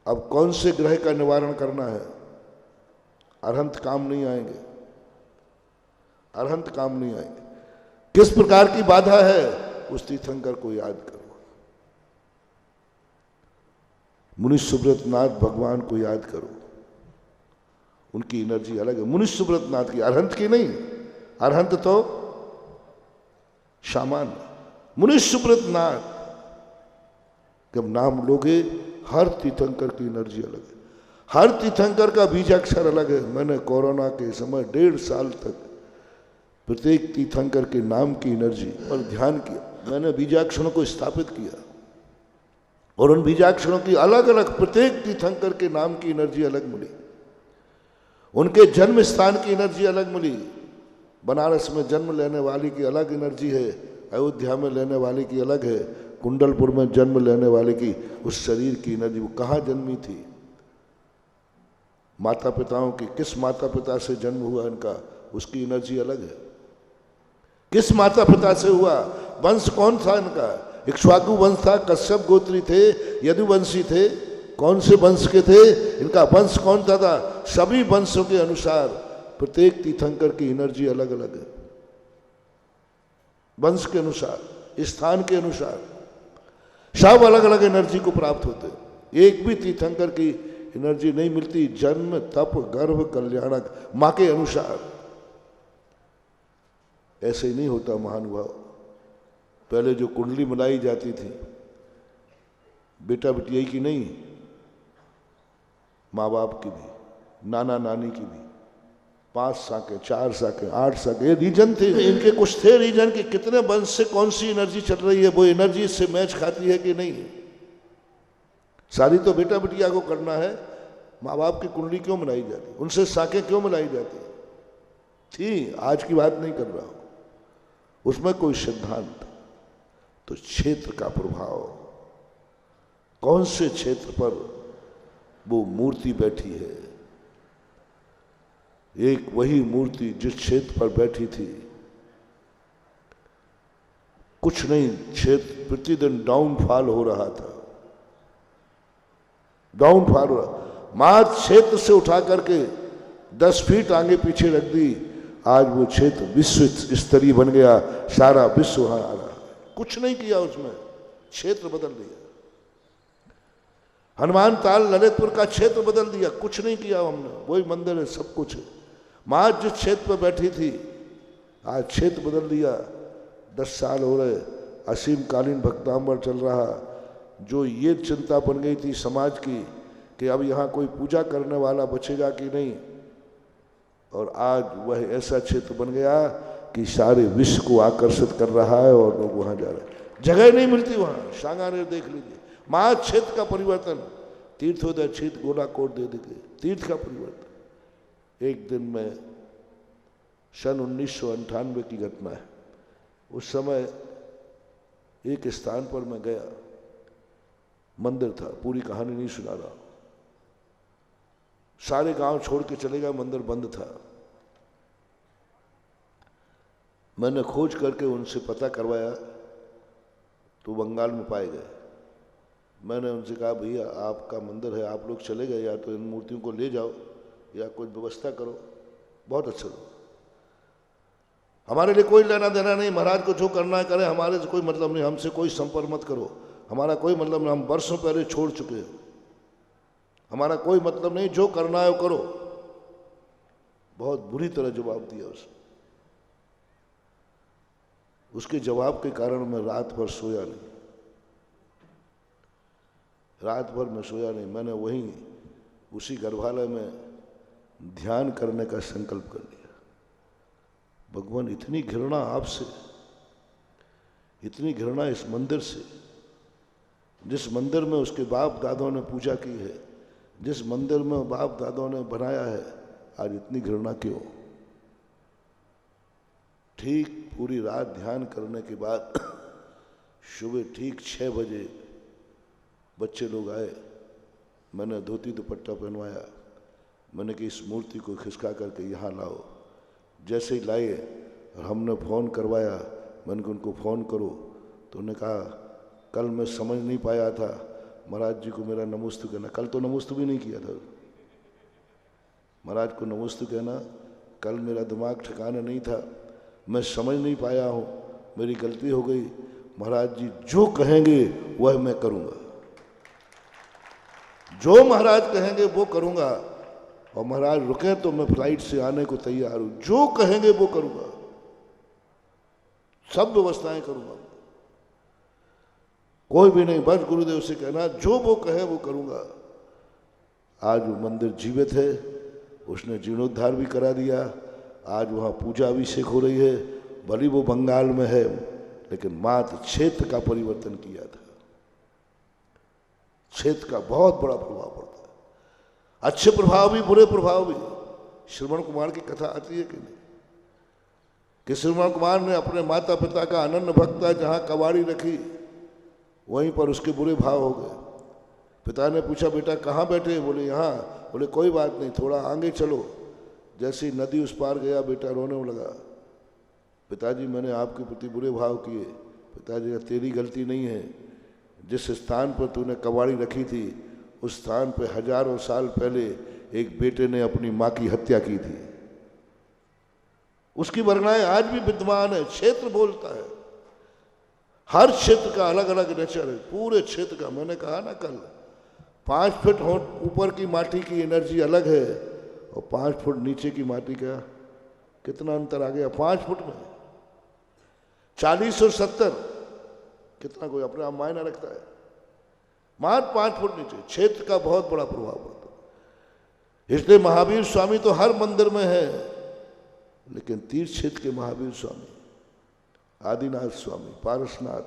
अब कौन से ग्रह का निवारण करना है? अरहंत काम नहीं आएंगे, अरहंत काम नहीं आएंगे। किस प्रकार की बाधा है? उस तीर्थंकर को याद करो, मुनि सुब्रत नाथ भगवान को याद करो। उनकी एनर्जी अलग है, मुनि सुब्रत नाथ की, अरहंत की नहीं। अरहंत तो सामान्य, मुनि सुब्रत नाथ जब नाम लोगे, हर तीर्थंकर की एनर्जी अलग है, हर तीर्थंकर का बीजाक्षर अलग है। मैंने कोरोना के समय 1.5 साल तक प्रत्येक तीर्थंकर के नाम की एनर्जी पर ध्यान किया। मैंने बीजाक्षरों को स्थापित किया और उन बीजाक्षरों की अलग अलग, प्रत्येक तीर्थंकर के नाम की एनर्जी अलग मिली, उनके जन्म स्थान की एनर्जी अलग मिली। बनारस में जन्म लेने वाली की अलग एनर्जी है, अयोध्या में लेने वाले की अलग है, कुंडलपुर में जन्म लेने वाले की उस शरीर की एनर्जी, वो कहाँ जन्मी थी, माता पिताओं की, किस माता पिता से जन्म हुआ इनका, उसकी एनर्जी अलग है। किस माता पिता से हुआ, वंश कौन था इनका, इक्ष्वाकु वंश था, कश्यप गोत्री थे, यदुवंशी थे, कौन से वंश के थे, इनका वंश कौन था? सभी वंशों के अनुसार प्रत्येक तीर्थंकर की एनर्जी अलग अलग है, वंश के अनुसार, स्थान के अनुसार, सब अलग अलग एनर्जी को प्राप्त होते। एक भी तीर्थंकर की एनर्जी नहीं मिलती जन्म तप गर्भ कल्याणक माँ के अनुसार। ऐसे ही नहीं होता महानुभाव। पहले जो कुंडली बनाई जाती थी, बेटा बेटिया की नहीं, माँ बाप की भी, नाना नानी की भी, 5 साके, 4 साके, 8 साके, ये रीजन थे। इनके कुछ थे रीजन कि कितने वंश से कौन सी एनर्जी चल रही है, वो एनर्जी इससे मैच खाती है कि नहीं। सारी तो बेटा बेटिया को करना है, माँ बाप की कुंडली क्यों मिलाई जाती, उनसे साके क्यों मिलाई जाती थी? आज की बात नहीं कर रहा हूं, उसमें कोई सिद्धांत। तो क्षेत्र का प्रभाव, कौन से क्षेत्र पर वो मूर्ति बैठी है, एक वही मूर्ति जिस क्षेत्र पर बैठी थी, कुछ नहीं, क्षेत्र प्रतिदिन डाउनफॉल हो रहा था, डाउनफॉल हो रहा। माँ क्षेत्र से उठा करके 10 फीट आगे पीछे रख दी, आज वो क्षेत्र विश्व स्तरीय बन गया, सारा विश्व वहां आ रहा। कुछ नहीं किया उसमें, क्षेत्र बदल दिया। हनुमान ताल ललितपुर का क्षेत्र बदल दिया, कुछ नहीं किया हमने, वही मंदिर है, सब कुछ है। माँ जिस क्षेत्र पर बैठी थी आज क्षेत्र बदल दिया। 10 साल हो रहे, असीम कालीन भक्तांबर चल रहा। जो ये चिंता बन गई थी समाज की कि अब यहाँ कोई पूजा करने वाला बचेगा कि नहीं, और आज वह ऐसा क्षेत्र बन गया कि सारे विश्व को आकर्षित कर रहा है और लोग वहाँ जा रहे हैं। जगह नहीं मिलती वहाँ, सांगानेर देख लीजिए। माँ क्षेत्र का परिवर्तन, तीर्थोदय क्षेत्र गोलाकोट दे देंगे, तीर्थ का परिवर्तन। एक दिन में सन 1998 की घटना है। उस समय एक स्थान पर मैं गया, मंदिर था, पूरी कहानी नहीं सुना रहा, सारे गांव छोड़ के चले गए, मंदिर बंद था। मैंने खोज करके उनसे पता करवाया तो बंगाल में पाए गए। मैंने उनसे कहा भैया आपका मंदिर है, आप लोग चले गए, या तो इन मूर्तियों को ले जाओ या कोई व्यवस्था करो। बहुत अच्छा लगा, हमारे लिए कोई लेना देना नहीं, महाराज को जो करना है करे, हमारे से कोई मतलब नहीं, हमसे कोई संपर्क मत करो, हमारा कोई मतलब नहीं, हम वर्षों पहले छोड़ चुके हैं, हमारा कोई मतलब नहीं, जो करना है वो करो। बहुत बुरी तरह जवाब दिया उसके जवाब के कारण मैं रात भर सोया नहीं, रात भर मैं सोया नहीं। मैंने वहीं उसी गर्भालय में ध्यान करने का संकल्प कर लिया। भगवान इतनी घृणा आपसे, इतनी घृणा इस मंदिर से, जिस मंदिर में उसके बाप दादों ने पूजा की है, जिस मंदिर में बाप दादों ने बनाया है, आज इतनी घृणा क्यों? ठीक पूरी रात ध्यान करने के बाद सुबह ठीक 6 बजे बच्चे लोग आए, मैंने धोती दुपट्टा पहनवाया, मैंने कि इस मूर्ति को खिसका करके यहाँ लाओ। जैसे ही लाए और हमने फ़ोन करवाया, मैंने कि उनको फ़ोन करो, तो उन्होंने कहा कल मैं समझ नहीं पाया था, महाराज जी को मेरा नमोस्तु कहना। कल तो नमोस्तु भी नहीं किया था, महाराज को नमोस्तु कहना, कल मेरा दिमाग ठिकाना नहीं था, मैं समझ नहीं पाया हूँ, मेरी गलती हो गई। महाराज जी जो कहेंगे वह मैं करूँगा, जो महाराज कहेंगे वो करूँगा, और महाराज रुके तो मैं फ्लाइट से आने को तैयार हूँ, जो कहेंगे वो करूँगा, सब व्यवस्थाएं करूँगा, कोई भी नहीं, बस गुरुदेव से कहना जो वो कहे वो करूँगा। आज वो मंदिर जीवित है, उसने जीर्णोद्धार भी करा दिया, आज वहाँ पूजा अभिषेक हो रही है। भले वो बंगाल में है, लेकिन मात्र क्षेत्र का परिवर्तन किया था। क्षेत्र का बहुत बड़ा प्रभाव पड़ता है, अच्छे प्रभाव भी बुरे प्रभाव भी। श्रवण कुमार की कथा आती है कि नहीं, कि श्रवण कुमार ने अपने माता पिता का अनन्य भक्ता जहाँ कबाड़ी रखी वहीं पर उसके बुरे भाव हो गए। पिता ने पूछा बेटा कहाँ बैठे? बोले यहाँ। बोले कोई बात नहीं, थोड़ा आगे चलो। जैसे ही नदी उस पार गया बेटा रोने लगा, पिताजी मैंने आपके प्रति बुरे भाव किए। पिताजी का तेरी गलती नहीं है, जिस स्थान पर तूने कबाड़ी रखी थी उस स्थान पर हजारों साल पहले एक बेटे ने अपनी माँ की हत्या की थी। उसकी वर्णनाएं आज भी विद्यमान है। क्षेत्र बोलता है, हर क्षेत्र का अलग अलग नेचर है, पूरे क्षेत्र का। मैंने कहा ना कल, 5 फुट ऊपर की माटी की एनर्जी अलग है और 5 फुट नीचे की माटी का कितना अंतर आ गया। 5 फुट में 40 और 70 कितना कोई अपने आप मायना रखता है। मात्र 5 फुट नीचे क्षेत्र का बहुत बड़ा प्रभाव पड़ता है। इसलिए महावीर स्वामी तो हर मंदिर में है, लेकिन तीर्थ क्षेत्र के महावीर स्वामी, आदिनाथ स्वामी, पारसनाथ,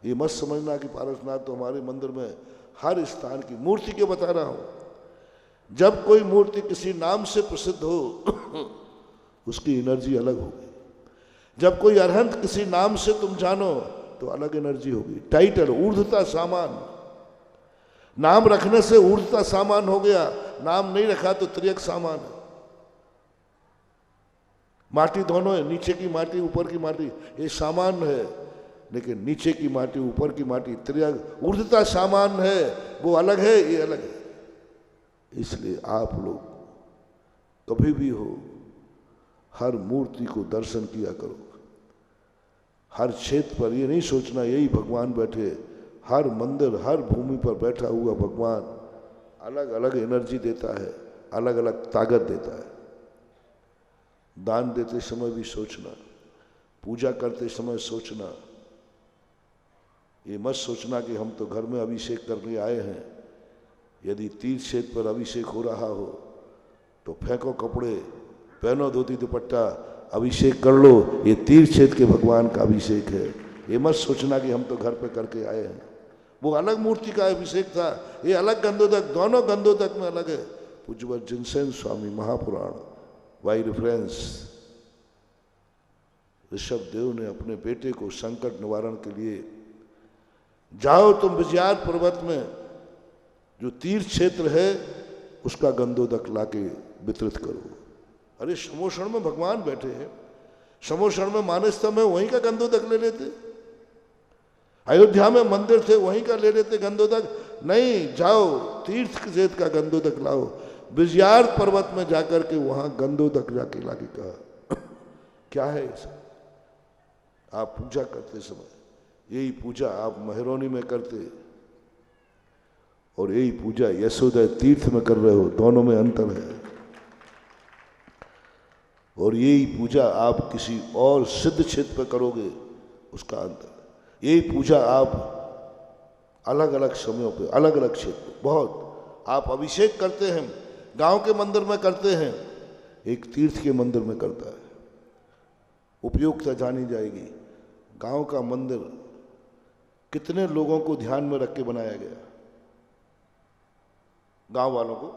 ये मत समझना कि पारसनाथ तो हमारे मंदिर में हर स्थान की मूर्ति के बता रहा हूं। जब कोई मूर्ति किसी नाम से प्रसिद्ध हो उसकी एनर्जी अलग होगी। जब कोई अरहंत किसी नाम से तुम जानो तो अलग एनर्जी होगी। टाइटल, ऊर्ध्वता सामान, नाम रखने से ऊर्ध्वता सामान हो गया, नाम नहीं रखा तो त्रियक सामान है। माटी दोनों है, नीचे की माटी ऊपर की माटी, ये सामान है, लेकिन नीचे की माटी ऊपर की माटी त्रियक, ऊर्ध्वता सामान है, वो अलग है, ये अलग है। इसलिए आप लोग कभी भी हो हर मूर्ति को दर्शन किया करो। हर क्षेत्र पर ये नहीं सोचना यही भगवान बैठे। हर मंदिर, हर भूमि पर बैठा हुआ भगवान अलग अलग एनर्जी देता है, अलग अलग ताकत देता है। दान देते समय भी सोचना, पूजा करते समय सोचना, ये मत सोचना कि हम तो घर में अभिषेक करने आए हैं, यदि तीर्थ क्षेत्र पर अभिषेक हो रहा हो तो फेंको कपड़े, पहनो धोती दुपट्टा, अभिषेक कर लो, ये तीर्थ क्षेत्र के भगवान का अभिषेक है। ये मत सोचना कि हम तो घर पे करके आए हैं। वो अलग मूर्ति का अभिषेक था, ये अलग गंधोदक, दोनों गंधोदक में अलग है। पूज्यवत जिनसेन स्वामी महापुराण बाई रेफरेंस, ऋषभ देव ने अपने बेटे को संकट निवारण के लिए, जाओ तुम विजयार पर्वत में जो तीर्थ क्षेत्र है उसका गंधोदक लाके वितरित करो। अरे समोषण में भगवान बैठे हैं, समोषण में मानसतम है, वहीं का गंधोदक ले लेते। अयोध्या में मंदिर थे, वहीं का ले लेते गंधोदक। नहीं, जाओ तीर्थ क्षेत्र का गंधोदक लाओ। विजयार पर्वत में जाकर के वहां गंधोदक जाके लाके कहा। क्या है इसे? आप पूजा करते समय यही पूजा आप महरौनी में करते और यही पूजा यशोदा तीर्थ में कर रहे हो, दोनों में अंतर है। और यही पूजा आप किसी और सिद्ध क्षेत्र पर करोगे, उसका अंतर है। यही पूजा आप अलग अलग समयों पे, अलग अलग क्षेत्र, बहुत आप अभिषेक करते हैं, गांव के मंदिर में करते हैं, एक तीर्थ के मंदिर में करता है। उपयोगिता जानी जाएगी। गांव का मंदिर कितने लोगों को ध्यान में रख के बनाया गया? गांव वालों को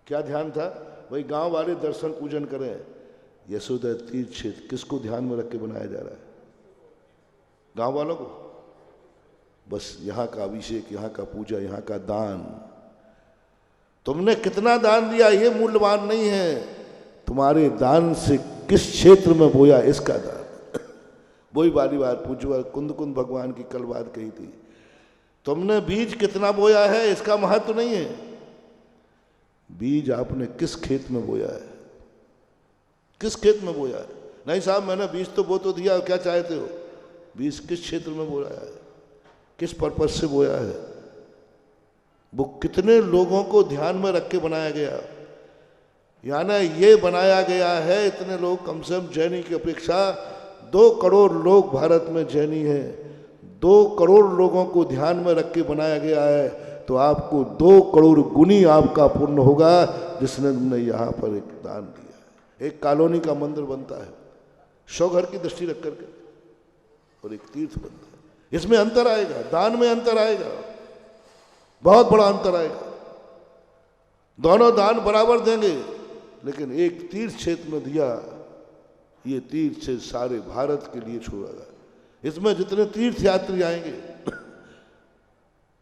क्या ध्यान था? भाई गांव वाले दर्शन पूजन करें। यशोदा तीर्थ क्षेत्र किसको ध्यान में रख के बनाया जा रहा है? गांव वालों को। बस यहाँ का अभिषेक, यहाँ का पूजा, यहाँ का दान। तुमने कितना दान दिया ये मूल्यवान नहीं है, तुम्हारे दान से किस क्षेत्र में बोया इसका दान। वही वाली बात पूज्य कुंद कुंद भगवान की कल बात कही थी। तुमने बीज कितना बोया है इसका महत्व नहीं है, बीज आपने किस खेत में बोया है, किस खेत में बोया है। नहीं साहब मैंने बीज तो बो तो दिया, क्या चाहते हो? बीज किस क्षेत्र में बोया है, किस पर्पज से बोया है, वो कितने लोगों को ध्यान में रख के बनाया गया। यानी ये बनाया गया है, इतने लोग, कम से कम जैनी की अपेक्षा 2 करोड़ लोग भारत में जैनी हैं। 2 करोड़ लोगों को ध्यान में रख के बनाया गया है, तो आपको 2 करोड़ गुनी आपका पुण्य होगा जिसने तुमने यहाँ पर एक दान दिया है। एक कॉलोनी का मंदिर बनता है 100 घर की दृष्टि रख करके, और एक तीर्थ बनता है। इसमें अंतर आएगा, दान में अंतर आएगा, बहुत बड़ा अंतर आएगा। दोनों दान बराबर देंगे, लेकिन एक तीर्थ क्षेत्र में दिया, ये तीर्थ क्षेत्र सारे भारत के लिए छोड़ा गया। इसमें जितने तीर्थ यात्री आएंगे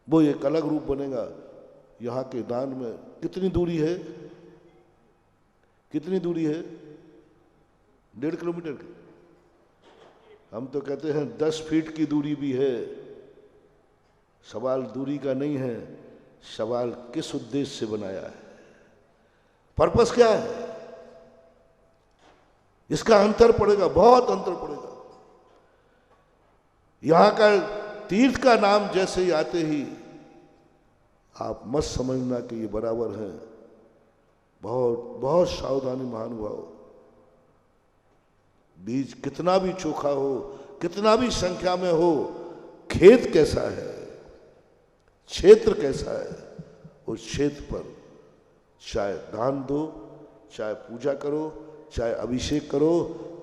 वो एक अलग रूप बनेगा। यहाँ के दान में कितनी दूरी है, कितनी दूरी है? 1.5 किलोमीटर की। हम तो कहते हैं 10 फीट की दूरी भी है। सवाल दूरी का नहीं है, सवाल किस उद्देश्य से बनाया है, पर्पस क्या है, इसका अंतर पड़ेगा, बहुत अंतर पड़ेगा। यहां का तीर्थ का नाम जैसे ही आते ही आप मत समझना कि ये बराबर है। बहुत बहुत सावधानी महानुभाव। बीज कितना भी चोखा हो, कितना भी संख्या में हो, खेत कैसा है, क्षेत्र कैसा है, उस क्षेत्र पर चाहे दान दो, चाहे पूजा करो, चाहे अभिषेक करो,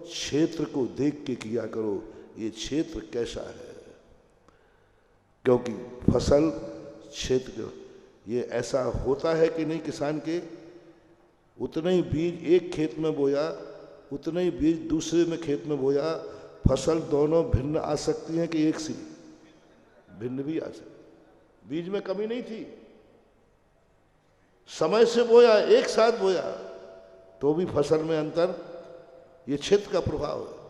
क्षेत्र को देख के किया करो, ये क्षेत्र कैसा है। क्योंकि फसल क्षेत्र ये ऐसा होता है कि नहीं, किसान के उतने ही बीज एक खेत में बोया, उतने ही बीज दूसरे में खेत में बोया, फसल दोनों भिन्न आ सकती हैं कि एक सी? भिन्न भी आ सकती। बीज में कमी नहीं थी, समय से बोया, एक साथ बोया, तो भी फसल में अंतर। ये क्षेत्र का प्रभाव है।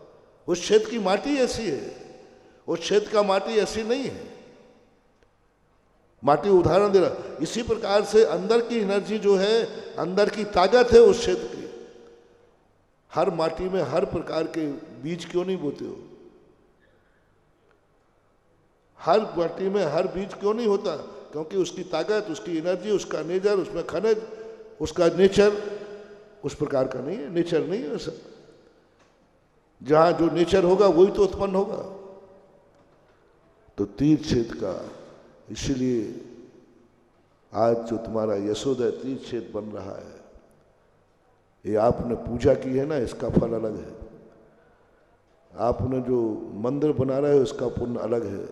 उस क्षेत्र की माटी ऐसी है, उस क्षेत्र का माटी ऐसी नहीं है। माटी उदाहरण दे रहा। इसी प्रकार से अंदर की एनर्जी जो है, अंदर की ताकत है उस क्षेत्र की। हर माटी में हर प्रकार के बीज क्यों नहीं बोते हो? हर माटी में हर बीज क्यों नहीं होता? क्योंकि उसकी ताकत, उसकी एनर्जी, उसका नेचर, उसमें खनिज, उसका नेचर उस प्रकार का नहीं है, नेचर नहीं है ऐसा। जहां जो नेचर होगा वही तो उत्पन्न होगा। तो तीर्थ क्षेत्र का, इसीलिए आज जो तुम्हारा यशोदय तीर्थ क्षेत्र बन रहा है, ये आपने पूजा की है ना, इसका फल अलग है। आपने जो मंदिर बना रहे हो उसका पुण्य अलग है।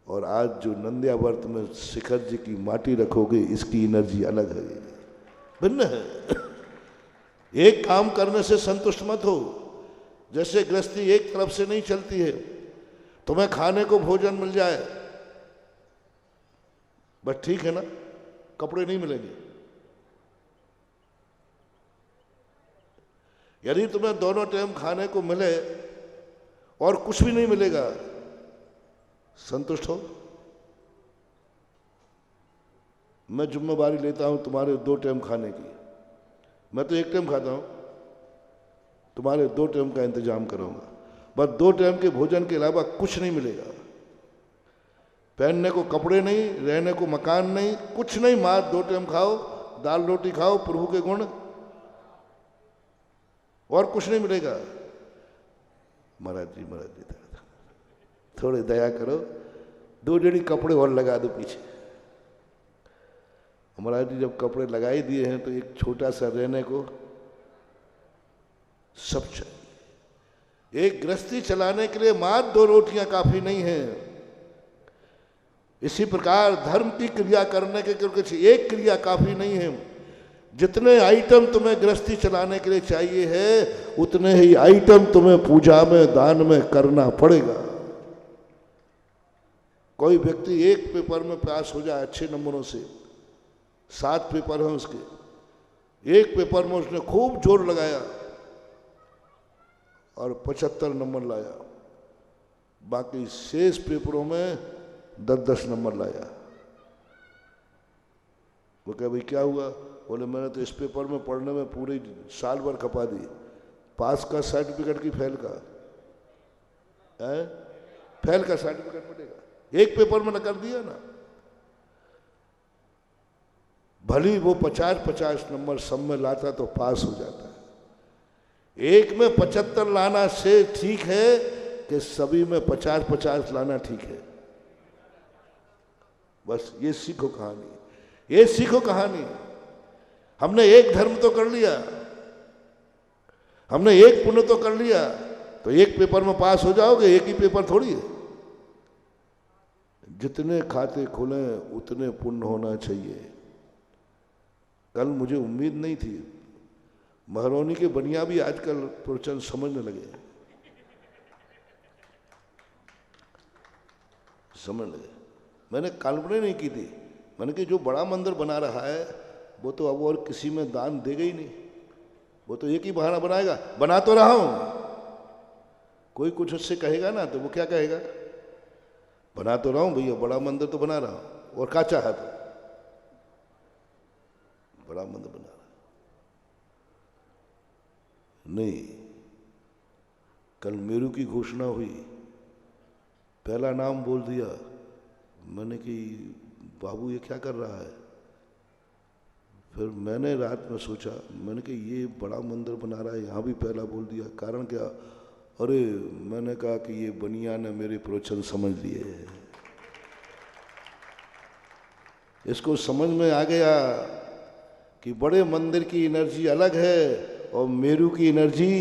और आज जो नंदियावर्त में शिखर जी की माटी रखोगे, इसकी एनर्जी अलग है, भिन्न है। एक काम करने से संतुष्ट मत हो। जैसे गृहस्थी एक तरफ से नहीं चलती है। तुम्हें खाने को भोजन मिल जाए बस ठीक है ना, कपड़े नहीं मिलेंगे। यदि तुम्हें दोनों टाइम खाने को मिले और कुछ भी नहीं मिलेगा, संतुष्ट हो? मैं जिम्मेवारी लेता हूं तुम्हारे 2 टाइम खाने की। मैं तो 1 टाइम खाता हूं, तुम्हारे 2 टाइम का इंतजाम करूंगा। बस 2 टाइम के भोजन के अलावा कुछ नहीं मिलेगा। पहनने को कपड़े नहीं, रहने को मकान नहीं, कुछ नहीं। मात्र 2 टाइम खाओ, दाल रोटी खाओ, प्रभु के गुण, और कुछ नहीं मिलेगा। महाराज जी थोड़े दया करो, 2 जोड़ी कपड़े और लगा दो पीछे। महाराज जी जब कपड़े लगा ही दिए हैं तो एक छोटा सा रहने को सब चाहिए। एक गृहस्थी चलाने के लिए मात्र 2 रोटियां काफी नहीं है। इसी प्रकार धर्म की क्रिया करने के कुछ एक क्रिया काफी नहीं है। जितने आइटम तुम्हें गृहस्थी चलाने के लिए चाहिए है, उतने ही आइटम तुम्हें पूजा में, दान में करना पड़ेगा। कोई व्यक्ति एक पेपर में पास हो जाए अच्छे नंबरों से, 7 पेपर हैं उसके, एक पेपर में उसने खूब जोर लगाया और 75 नंबर लाया, बाकी शेष पेपरों में 10-10 नंबर लाया। वो कहा भाई क्या हुआ? बोले मैंने तो इस पेपर में पढ़ने में पूरी साल भर खपा दी। पास का सर्टिफिकेट की फेल का है? फेल का सर्टिफिकेट मिलेगा, एक पेपर में न कर दिया ना। भली वो 50-50 नंबर सब में लाता तो पास हो जाता है। एक में 75 लाना से ठीक है कि सभी में 50-50 लाना ठीक है। बस ये सीखो कहानी, ये सीखो कहानी। हमने एक धर्म तो कर लिया, हमने एक पुण्य तो कर लिया, तो एक पेपर में पास हो जाओगे? एक ही पेपर थोड़ी है। जितने खाते खुले उतने पुण्य होना चाहिए। कल मुझे उम्मीद नहीं थी, महरौनी के बनिया भी आजकल प्रवचन समझने लगे, समझ लगे। मैंने कल्पना नहीं की थी। मैंने कि जो बड़ा मंदिर बना रहा है वो तो अब और किसी में दान देगा ही नहीं, वो तो एक ही बहाना बनाएगा। बना तो रहा हूं, कोई कुछ उससे कहेगा ना तो वो क्या कहेगा? बना तो रहा हूं भैया, बड़ा मंदिर तो बना रहा हूं, और क्या चाहा तो बड़ा मंदिर बना रहा नहीं। कल मेरू की घोषणा हुई, पहला नाम बोल दिया। मैंने कि बाबू ये क्या कर रहा है? फिर मैंने रात में सोचा, मैंने कि ये बड़ा मंदिर बना रहा है, यहाँ भी पहला बोल दिया, कारण क्या? अरे मैंने कहा कि ये बनिया ने मेरे प्रवचन समझ लिए। इसको समझ में आ गया कि बड़े मंदिर की एनर्जी अलग है और मेरू की एनर्जी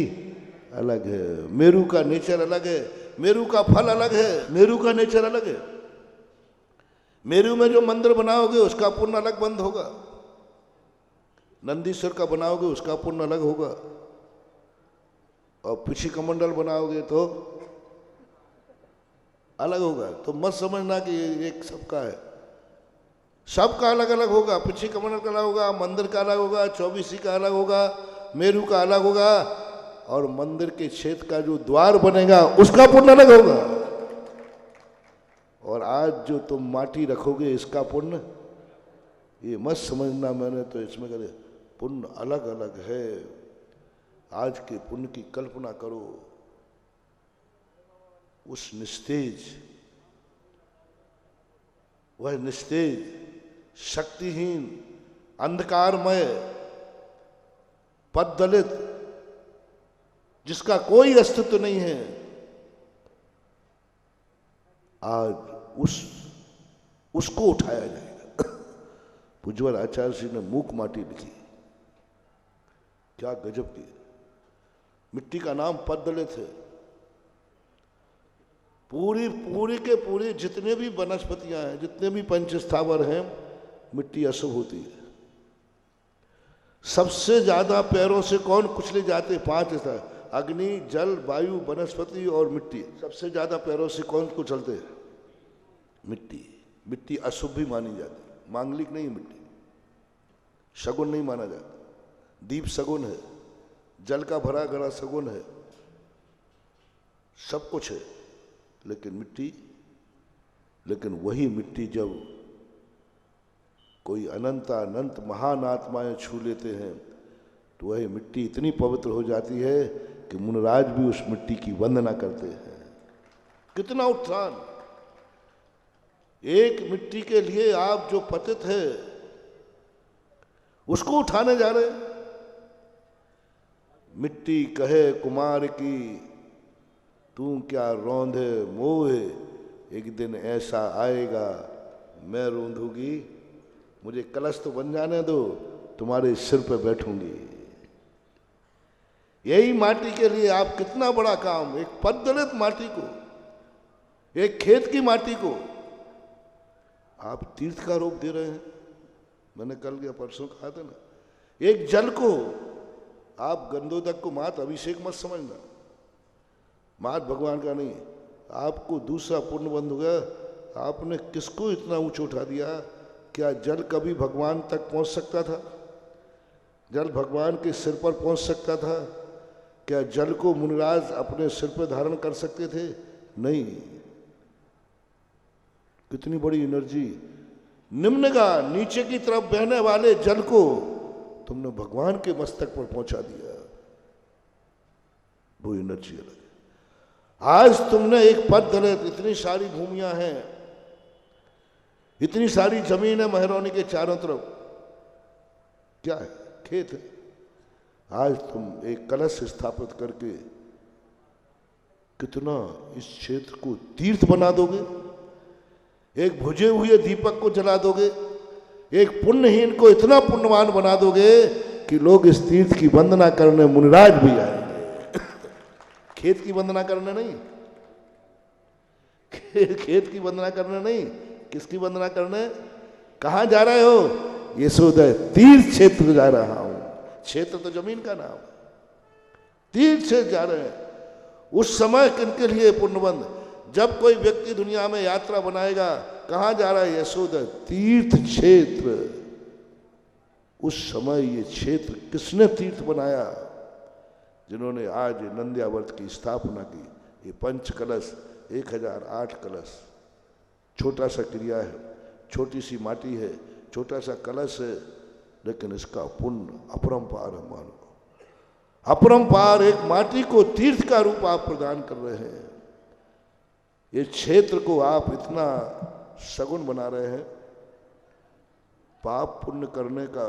अलग है। मेरू का नेचर अलग है, मेरू का फल अलग है, मेरू का नेचर अलग है। मेरू में जो मंदिर बनाओगे उसका पुण्य अलग बंद होगा, नंदीश्वर का बनाओगे उसका पुण्य अलग होगा, और पिछी कमंडल बनाओगे तो अलग होगा। तो मत समझना कि ये एक सबका है, सबका अलग अलग होगा। पिछी कमंडल का अलग होगा, मंदिर का अलग होगा, 24 का अलग होगा, मेरू का अलग होगा, और मंदिर के क्षेत्र का जो द्वार बनेगा उसका पुण्य अलग होगा। और आज जो तुम माटी रखोगे इसका पुण्य, ये मत समझना मैंने तो इसमें करे पुण्य अलग अलग है। आज के पुण्य की कल्पना करो, उस निस्तेज वह निस्तेज, शक्तिहीन, अंधकारमय, पददलित, जिसका कोई अस्तित्व नहीं है, आज उसको उठाया जाएगा। पूज्यवर आचार्य श्री ने मूक माटी लिखी, क्या गजब की। मिट्टी का नाम पददलित है। पूरी के पूरे जितने भी वनस्पतियां हैं, जितने भी पंचस्थावर हैं, मिट्टी अशुभ होती है। सबसे ज्यादा पैरों से कौन कुचले जाते? 5 स्थान, अग्नि, जल, वायु, वनस्पति और मिट्टी। सबसे ज्यादा पैरों से कौन कुचलते हैं? मिट्टी। मिट्टी अशुभ भी मानी जाती, मांगलिक नहीं मिट्टी, शगुन नहीं माना जाता। दीप शगुन है, जल का भरा घड़ा शगुन है, सब कुछ है, लेकिन वही मिट्टी जब कोई अनंत महान आत्माएं छू लेते हैं तो वही मिट्टी इतनी पवित्र हो जाती है कि मुनिराज भी उस मिट्टी की वंदना करते हैं। कितना उत्थान! एक मिट्टी के लिए आप जो पतित है उसको उठाने जा रहे हैं। मिट्टी कहे कुमार की, तू क्या रोंधे मोहे, एक दिन ऐसा आएगा मैं रोंधूंगी, मुझे कलश तो बन जाने दो, तुम्हारे सिर पे बैठूंगी। यही माटी के लिए आप कितना बड़ा काम, एक पददलित माटी को, एक खेत की माटी को आप तीर्थ का रूप दे रहे हैं। मैंने कल या परसों कहा था ना, एक जल को आप गंधोदक को मात अभिषेक मत समझना, मात भगवान का नहीं। आपको दूसरा पुण्य बंध हो गया। आपने किसको इतना ऊंचा उठा दिया? क्या जल कभी भगवान तक पहुंच सकता था? जल भगवान के सिर पर पहुंच सकता था? क्या जल को मुनिराज अपने सिर पर धारण कर सकते थे? नहीं। कितनी बड़ी एनर्जी! निम्नगा, नीचे की तरफ बहने वाले जल को तुमने भगवान के मस्तक पर पहुंचा दिया। वो एनर्जी अलग है। आज तुमने एक पददलित, इतनी सारी भूमियां हैं, इतनी सारी जमीन है महरौनी के चारों तरफ, क्या है? खेत है। आज तुम एक कलश स्थापित करके कितना इस क्षेत्र को तीर्थ बना दोगे। एक बुझे हुए दीपक को जला दोगे, एक पुण्यहीन को इतना पुण्यवान बना दोगे कि लोग इस तीर्थ की वंदना करने मुनिराज भी आएंगे। खेत की वंदना करने नहीं, खेत की वंदना करने नहीं, किसकी वंदना करने? कहां जा रहे हो? यशोदय तीर्थ क्षेत्र जा रहा हूं। क्षेत्र तो जमीन का नाम, तीर्थ क्षेत्र जा रहे हैं। उस समय किनके लिए पुण्यबंध? जब कोई व्यक्ति दुनिया में यात्रा बनाएगा, कहां जा रहा है? यशोदय तीर्थ क्षेत्र। उस समय ये क्षेत्र किसने तीर्थ बनाया? जिन्होंने आज नंद्यावर्त की स्थापना की। ये पंच कलश, 1008 कलश, छोटा सा क्रिया है, छोटी सी माटी है, छोटा सा कलश है, लेकिन इसका पुण्य अपरंपार है। मानो अपरंपार एक माटी को तीर्थ का रूप आप प्रदान कर रहे हैं। ये क्षेत्र को आप इतना सगुन बना रहे हैं। पाप पुण्य करने का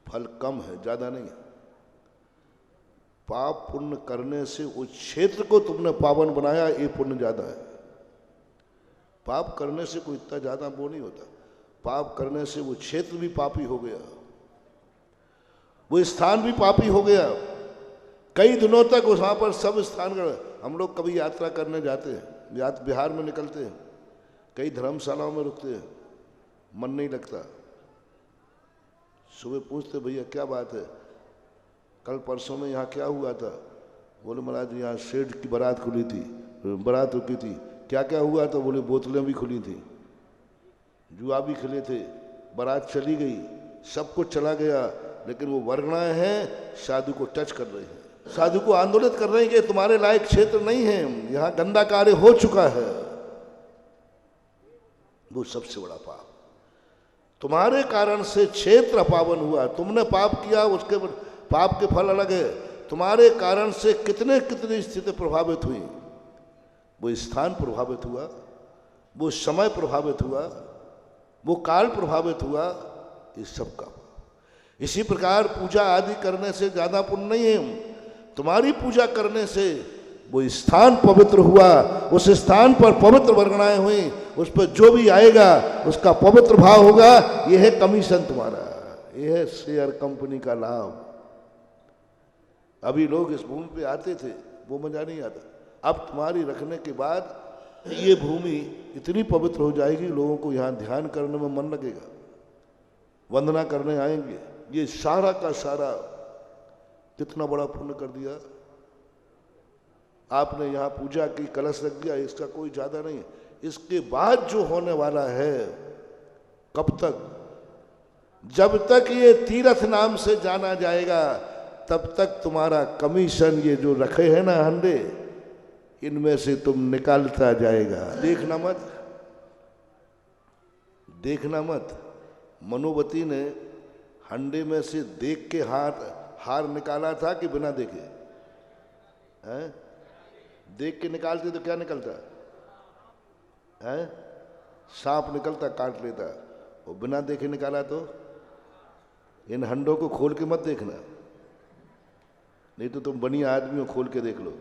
फल कम है, ज्यादा नहीं है। पाप पुण्य करने से उस क्षेत्र को तुमने पावन बनाया, ये पुण्य ज्यादा है। पाप करने से कोई इतना ज्यादा वो नहीं होता। पाप करने से वो क्षेत्र भी पापी हो गया, वो स्थान भी पापी हो गया। कई दिनों तक वहां पर सब स्थान हम लोग कभी यात्रा करने जाते हैं, बिहार में निकलते हैं, कई धर्मशालाओं में रुकते हैं, मन नहीं लगता। सुबह पूछते भैया क्या बात है, कल परसों में यहाँ क्या हुआ था? बोले महाराज यहाँ सेठ की बारात खुली थी, बारात रुकी थी। क्या क्या हुआ था? बोले बोतलें भी खुली थी, जुआ भी खेले थे, बारात चली गई, सब कुछ चला गया, लेकिन वो वर्गणाएं हैं साधु को टच कर रही हैं, साधु को आंदोलित कर रहे हैं कि तुम्हारे लायक क्षेत्र नहीं है, यहाँ गंदा कार्य हो चुका है। वो सबसे बड़ा पाप। तुम्हारे कारण से क्षेत्र अपावन हुआ, तुमने पाप किया, उसके पाप के फल अलग है। तुम्हारे कारण से कितने कितनी स्थिति प्रभावित हुई, वो स्थान प्रभावित हुआ, वो समय प्रभावित हुआ, वो काल प्रभावित हुआ, इस सब का। इसी प्रकार पूजा आदि करने से ज़्यादा पुण्य नहीं है। तुम्हारी पूजा करने से वो स्थान पवित्र हुआ, उस स्थान पर पवित्र वर्गणाएं हुई, उस पर जो भी आएगा उसका पवित्र भाव होगा। यह है कमीशन तुम्हारा, यह है शेयर कंपनी का लाभ। अभी लोग इस भूमि पे आते थे, वो मजा नहीं आता। अब तुम्हारी रखने के बाद ये भूमि इतनी पवित्र हो जाएगी, लोगों को यहाँ ध्यान करने में मन लगेगा, वंदना करने आएंगे। ये सारा का सारा कितना बड़ा पुण्य कर दिया आपने। यहाँ पूजा की, कलश रख दिया, इसका कोई ज्यादा नहीं है। इसके बाद जो होने वाला है, कब तक? जब तक ये तीर्थ नाम से जाना जाएगा तब तक तुम्हारा कमीशन, ये जो रखे हैं ना हंडे, इनमें से तुम निकालता जाएगा। देखना मत, देखना मत। मनोवती ने हंडे में से देख के हार निकाला था कि बिना देखे? हैं? देख के निकालते तो क्या निकलता है? सांप निकलता, काट लेता। और बिना देखे निकाला तो? इन हंडों को खोल के मत देखना, नहीं तो तुम बनिया आदमी हो। खोल के देख लो,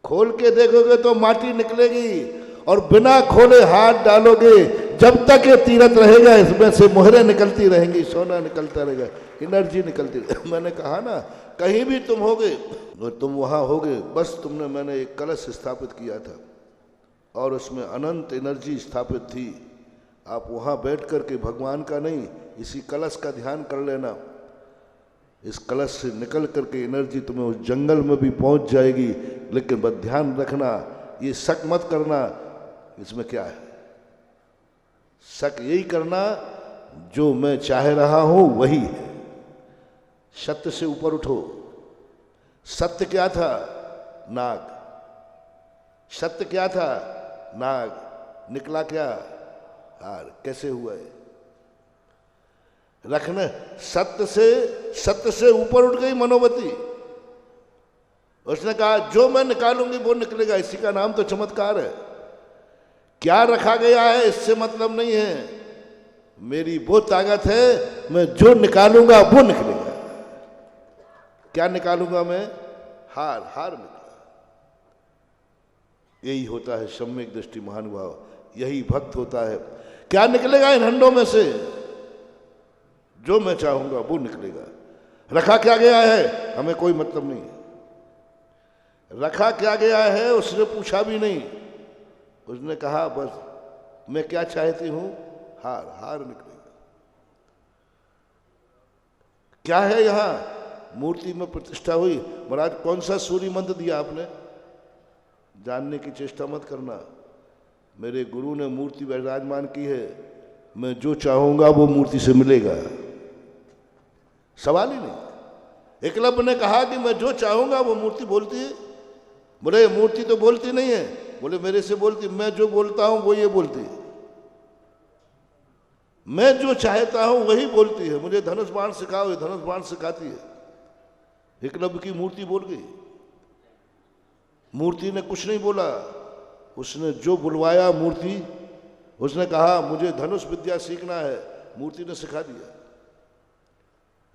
खोल के देखोगे तो माटी निकलेगी, और बिना खोले हाथ डालोगे, जब तक ये तीरथ रहेगा इसमें से मोहरें निकलती रहेंगी, सोना निकलता रहेगा, एनर्जी निकलती रहेगी। मैंने कहा ना, कहीं भी तुम होगे और तुम वहाँ होगे, बस तुमने, मैंने एक कलश स्थापित किया था और उसमें अनंत एनर्जी स्थापित थी। आप वहाँ बैठ कर के भगवान का नहीं, इसी कलश का ध्यान कर लेना। इस कलश से निकल करके एनर्जी तुम्हें उस जंगल में भी पहुँच जाएगी। लेकिन बस ध्यान रखना, ये शक मत करना इसमें क्या है। शक यही करना जो मैं चाह रहा हूं वही है। सत्य से ऊपर उठो। सत्य क्या था? नाग। सत्य क्या था? नाग। निकला क्या? हार। कैसे हुआ है? रखना। सत्य से ऊपर उठ गई मनोवती। उसने कहा जो मैं निकालूंगी वो निकलेगा। इसी का नाम तो चमत्कार है। क्या रखा गया है इससे मतलब नहीं है। मेरी वो ताकत है, मैं जो निकालूंगा वो निकलेगा। क्या निकालूंगा मैं? हार। हार निकला। यही होता है सम्यक दृष्टि महानुभाव, यही भक्त होता है। क्या निकलेगा इन हंडों में से? जो मैं चाहूंगा वो निकलेगा। रखा क्या गया है हमें कोई मतलब नहीं है। रखा क्या गया है उसने पूछा भी नहीं। उसने कहा बस मैं क्या चाहती हूं? हार। हार निकलेगा। क्या है यहां? मूर्ति में प्रतिष्ठा हुई। महाराज कौन सा सूर्य मंत्र दिया आपने? जानने की चेष्टा मत करना। मेरे गुरु ने मूर्ति विराजमान की है, मैं जो चाहूंगा वो मूर्ति से मिलेगा। सवाल ही नहीं। एकलव्य ने कहा कि मैं जो चाहूंगा वो मूर्ति बोलती है। बोले मूर्ति तो बोलती नहीं है। बोले मेरे से बोलती, मैं जो बोलता हूं वो ये बोलती है। मैं जो चाहता हूं वही बोलती है। मुझे धनुष बाण सिखाओ, ये धनुष बाण सिखाती है। एकलव्य की मूर्ति बोल गई। मूर्ति ने कुछ नहीं बोला। उसने जो बुलवाया मूर्ति, उसने कहा मुझे धनुष विद्या सीखना है, मूर्ति ने सिखा दिया।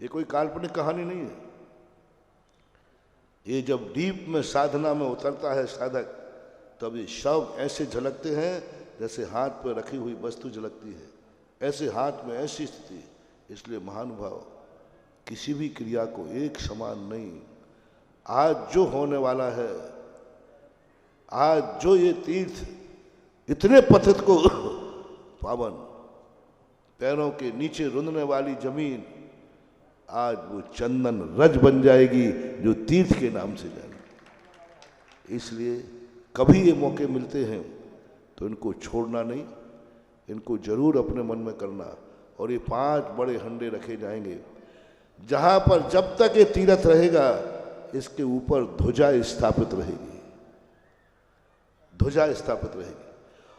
ये कोई काल्पनिक कहानी नहीं है। ये जब डीप में साधना में उतरता है साधक, तब ये शव ऐसे झलकते हैं जैसे हाथ पर रखी हुई वस्तु झलकती है। ऐसे हाथ में ऐसी स्थिति। इसलिए महानुभाव किसी भी क्रिया को एक समान नहीं। आज जो होने वाला है, आज जो ये तीर्थ इतने पतित को पावन, पैरों के नीचे रुंधने वाली जमीन, आज वो चंदन रज बन जाएगी जो तीर्थ के नाम से जाने। इसलिए कभी ये मौके मिलते हैं तो इनको छोड़ना नहीं, इनको जरूर अपने मन में करना। और ये 5 बड़े हंडे रखे जाएंगे जहां पर जब तक ये तीर्थ रहेगा इसके ऊपर ध्वजा स्थापित रहेगी। ध्वजा स्थापित रहेगी।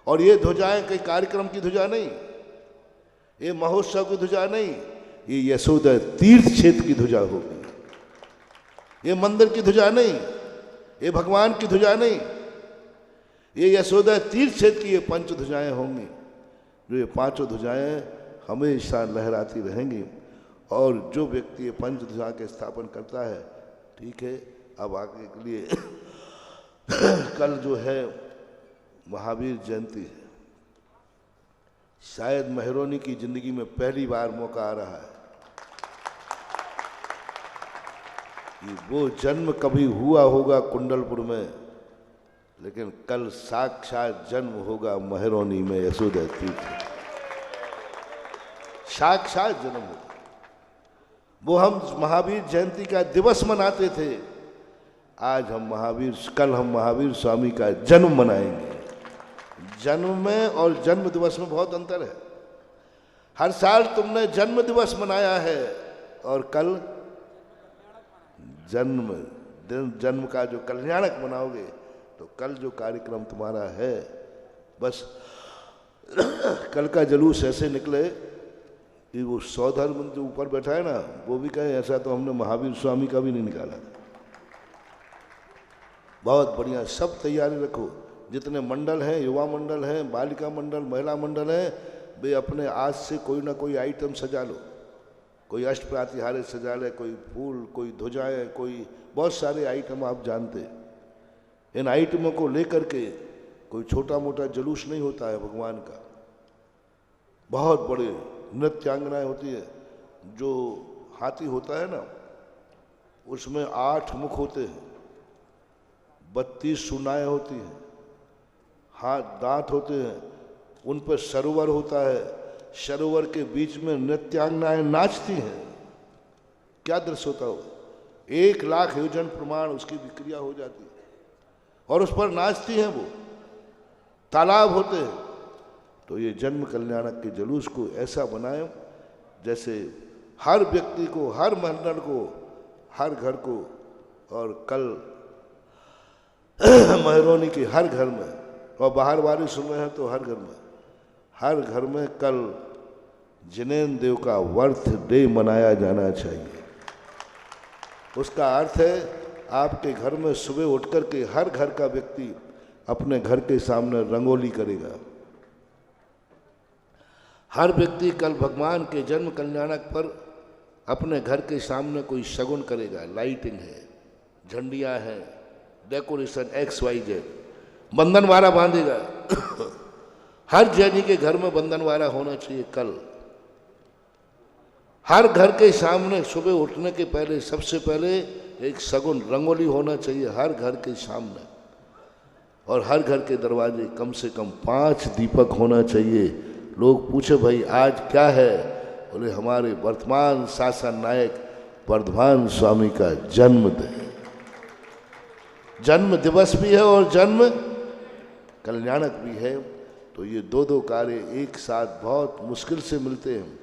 और ये ध्वजाएं कई कार्यक्रम की ध्वजा नहीं, ये महोत्सव की ध्वजा नहीं, ये यशोदा तीर्थ क्षेत्र की ध्वजा होगी। ये मंदिर की ध्वजा नहीं, ये भगवान की ध्वजा नहीं, ये यशोदा तीर्थ क्षेत्र की ये पंच ध्वजाएं होंगी, जो ये पांचों ध्वजाएं हमेशा लहराती रहेंगी। और जो व्यक्ति ये पंच ध्वजा के स्थापन करता है, ठीक है, अब आगे के लिए कल जो है महावीर जयंती है। शायद मेहरोनी की जिंदगी में पहली बार मौका आ रहा है कि वो जन्म कभी हुआ होगा कुंडलपुर में, लेकिन कल साक्षात जन्म होगा मेहरोनी में यशोदा तीर्थ। साक्षात जन्म होगा। वो हम महावीर जयंती का दिवस मनाते थे, आज कल हम महावीर स्वामी का जन्म मनाएंगे। जन्म में और जन्म दिवस में बहुत अंतर है। हर साल तुमने जन्म दिवस मनाया है और कल जन्म का जो कल्याणक मनाओगे, तो कल जो कार्यक्रम तुम्हारा है, बस कल का जुलूस ऐसे निकले कि वो सौधर्म जो ऊपर बैठा है ना, वो भी कहे ऐसा तो हमने महावीर स्वामी का भी नहीं निकाला। बहुत बढ़िया, सब तैयारी रखो। जितने मंडल हैं, युवा मंडल हैं, बालिका मंडल, महिला मंडल हैं, वे अपने आज से कोई ना कोई आइटम सजा लो। कोई अष्टप्रातिहार्य सजा ले, कोई फूल, कोई ध्वजाएं, कोई बहुत सारे आइटम आप जानते। इन आइटमों को लेकर के कोई छोटा मोटा जुलूस नहीं होता है भगवान का। बहुत बड़े नृत्यांगनाएं होती है। जो हाथी होता है ना, उसमें 8 मुख होते हैं, 32 सुनाएं होती हैं, हाथ दांत होते हैं, उन पर सरोवर होता है, सरोवर के बीच में नृत्यांगनाएं नाचती हैं। क्या दृश्य होता हो। 1 लाख योजन प्रमाण उसकी विक्रिया हो जाती है और उस पर नाचती हैं वो। तालाब होते हैं। तो ये जन्म कल्याणक के जुलूस को ऐसा बनाएं जैसे हर व्यक्ति को, हर मंडल को, हर घर को, और कल मेहरोनी के हर घर में, और बाहर वाले सुन रहे हैं तो हर घर में कल जिनेन्द्र देव का बर्थडे मनाया जाना चाहिए। उसका अर्थ है आपके घर में सुबह उठ कर के हर घर का व्यक्ति अपने घर के सामने रंगोली करेगा। हर व्यक्ति कल भगवान के जन्म कल्याणक पर अपने घर के सामने कोई शगुन करेगा। लाइटिंग है, झंडियाँ हैं, डेकोरेशन XYZ, बंधनवारा बांधेगा। हर जैनी के घर में बंधनवारा होना चाहिए कल। हर घर के सामने सुबह उठने के पहले सबसे पहले एक शगुन रंगोली होना चाहिए हर घर के सामने। और हर घर के दरवाजे कम से कम 5 दीपक होना चाहिए। लोग पूछे भाई आज क्या है, बोले हमारे वर्तमान शासन नायक वर्धमान स्वामी का जन्म दिवस भी है और जन्म कल्याणक भी है। तो ये दो कार्य एक साथ बहुत मुश्किल से मिलते हैं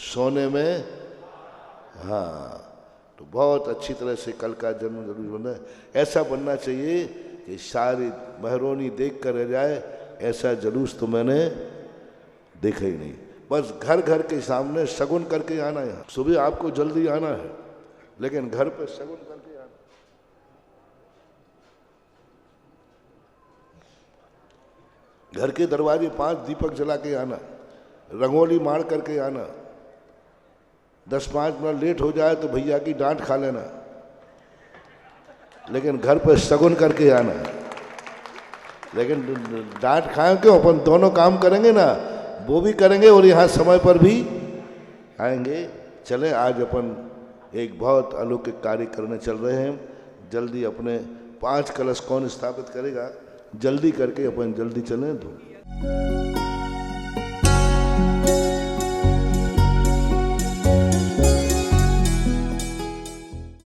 सोने में। हाँ, तो बहुत अच्छी तरह से कल का जन्म जरूर बनना है। ऐसा बनना चाहिए कि सारी मेहरोनी देख कर रह जाए, ऐसा जुलूस तो मैंने देखा ही नहीं। बस घर घर के सामने शगुन करके आना है। सुबह आपको जल्दी आना है, लेकिन घर पे शगुन करके आना। घर के दरवाजे 5 दीपक जला के आना, रंगोली मार करके आना। 10-5 मिनट लेट हो जाए तो भैया की डांट खा लेना, लेकिन घर पर शगुन करके आना। लेकिन डांट खाएं क्यों, अपन दोनों काम करेंगे ना, वो भी करेंगे और यहाँ समय पर भी आएंगे। चले आज अपन एक बहुत अलौकिक कार्य करने चल रहे हैं। जल्दी अपने 5 कलश कौन स्थापित करेगा, जल्दी करके अपन जल्दी चलें।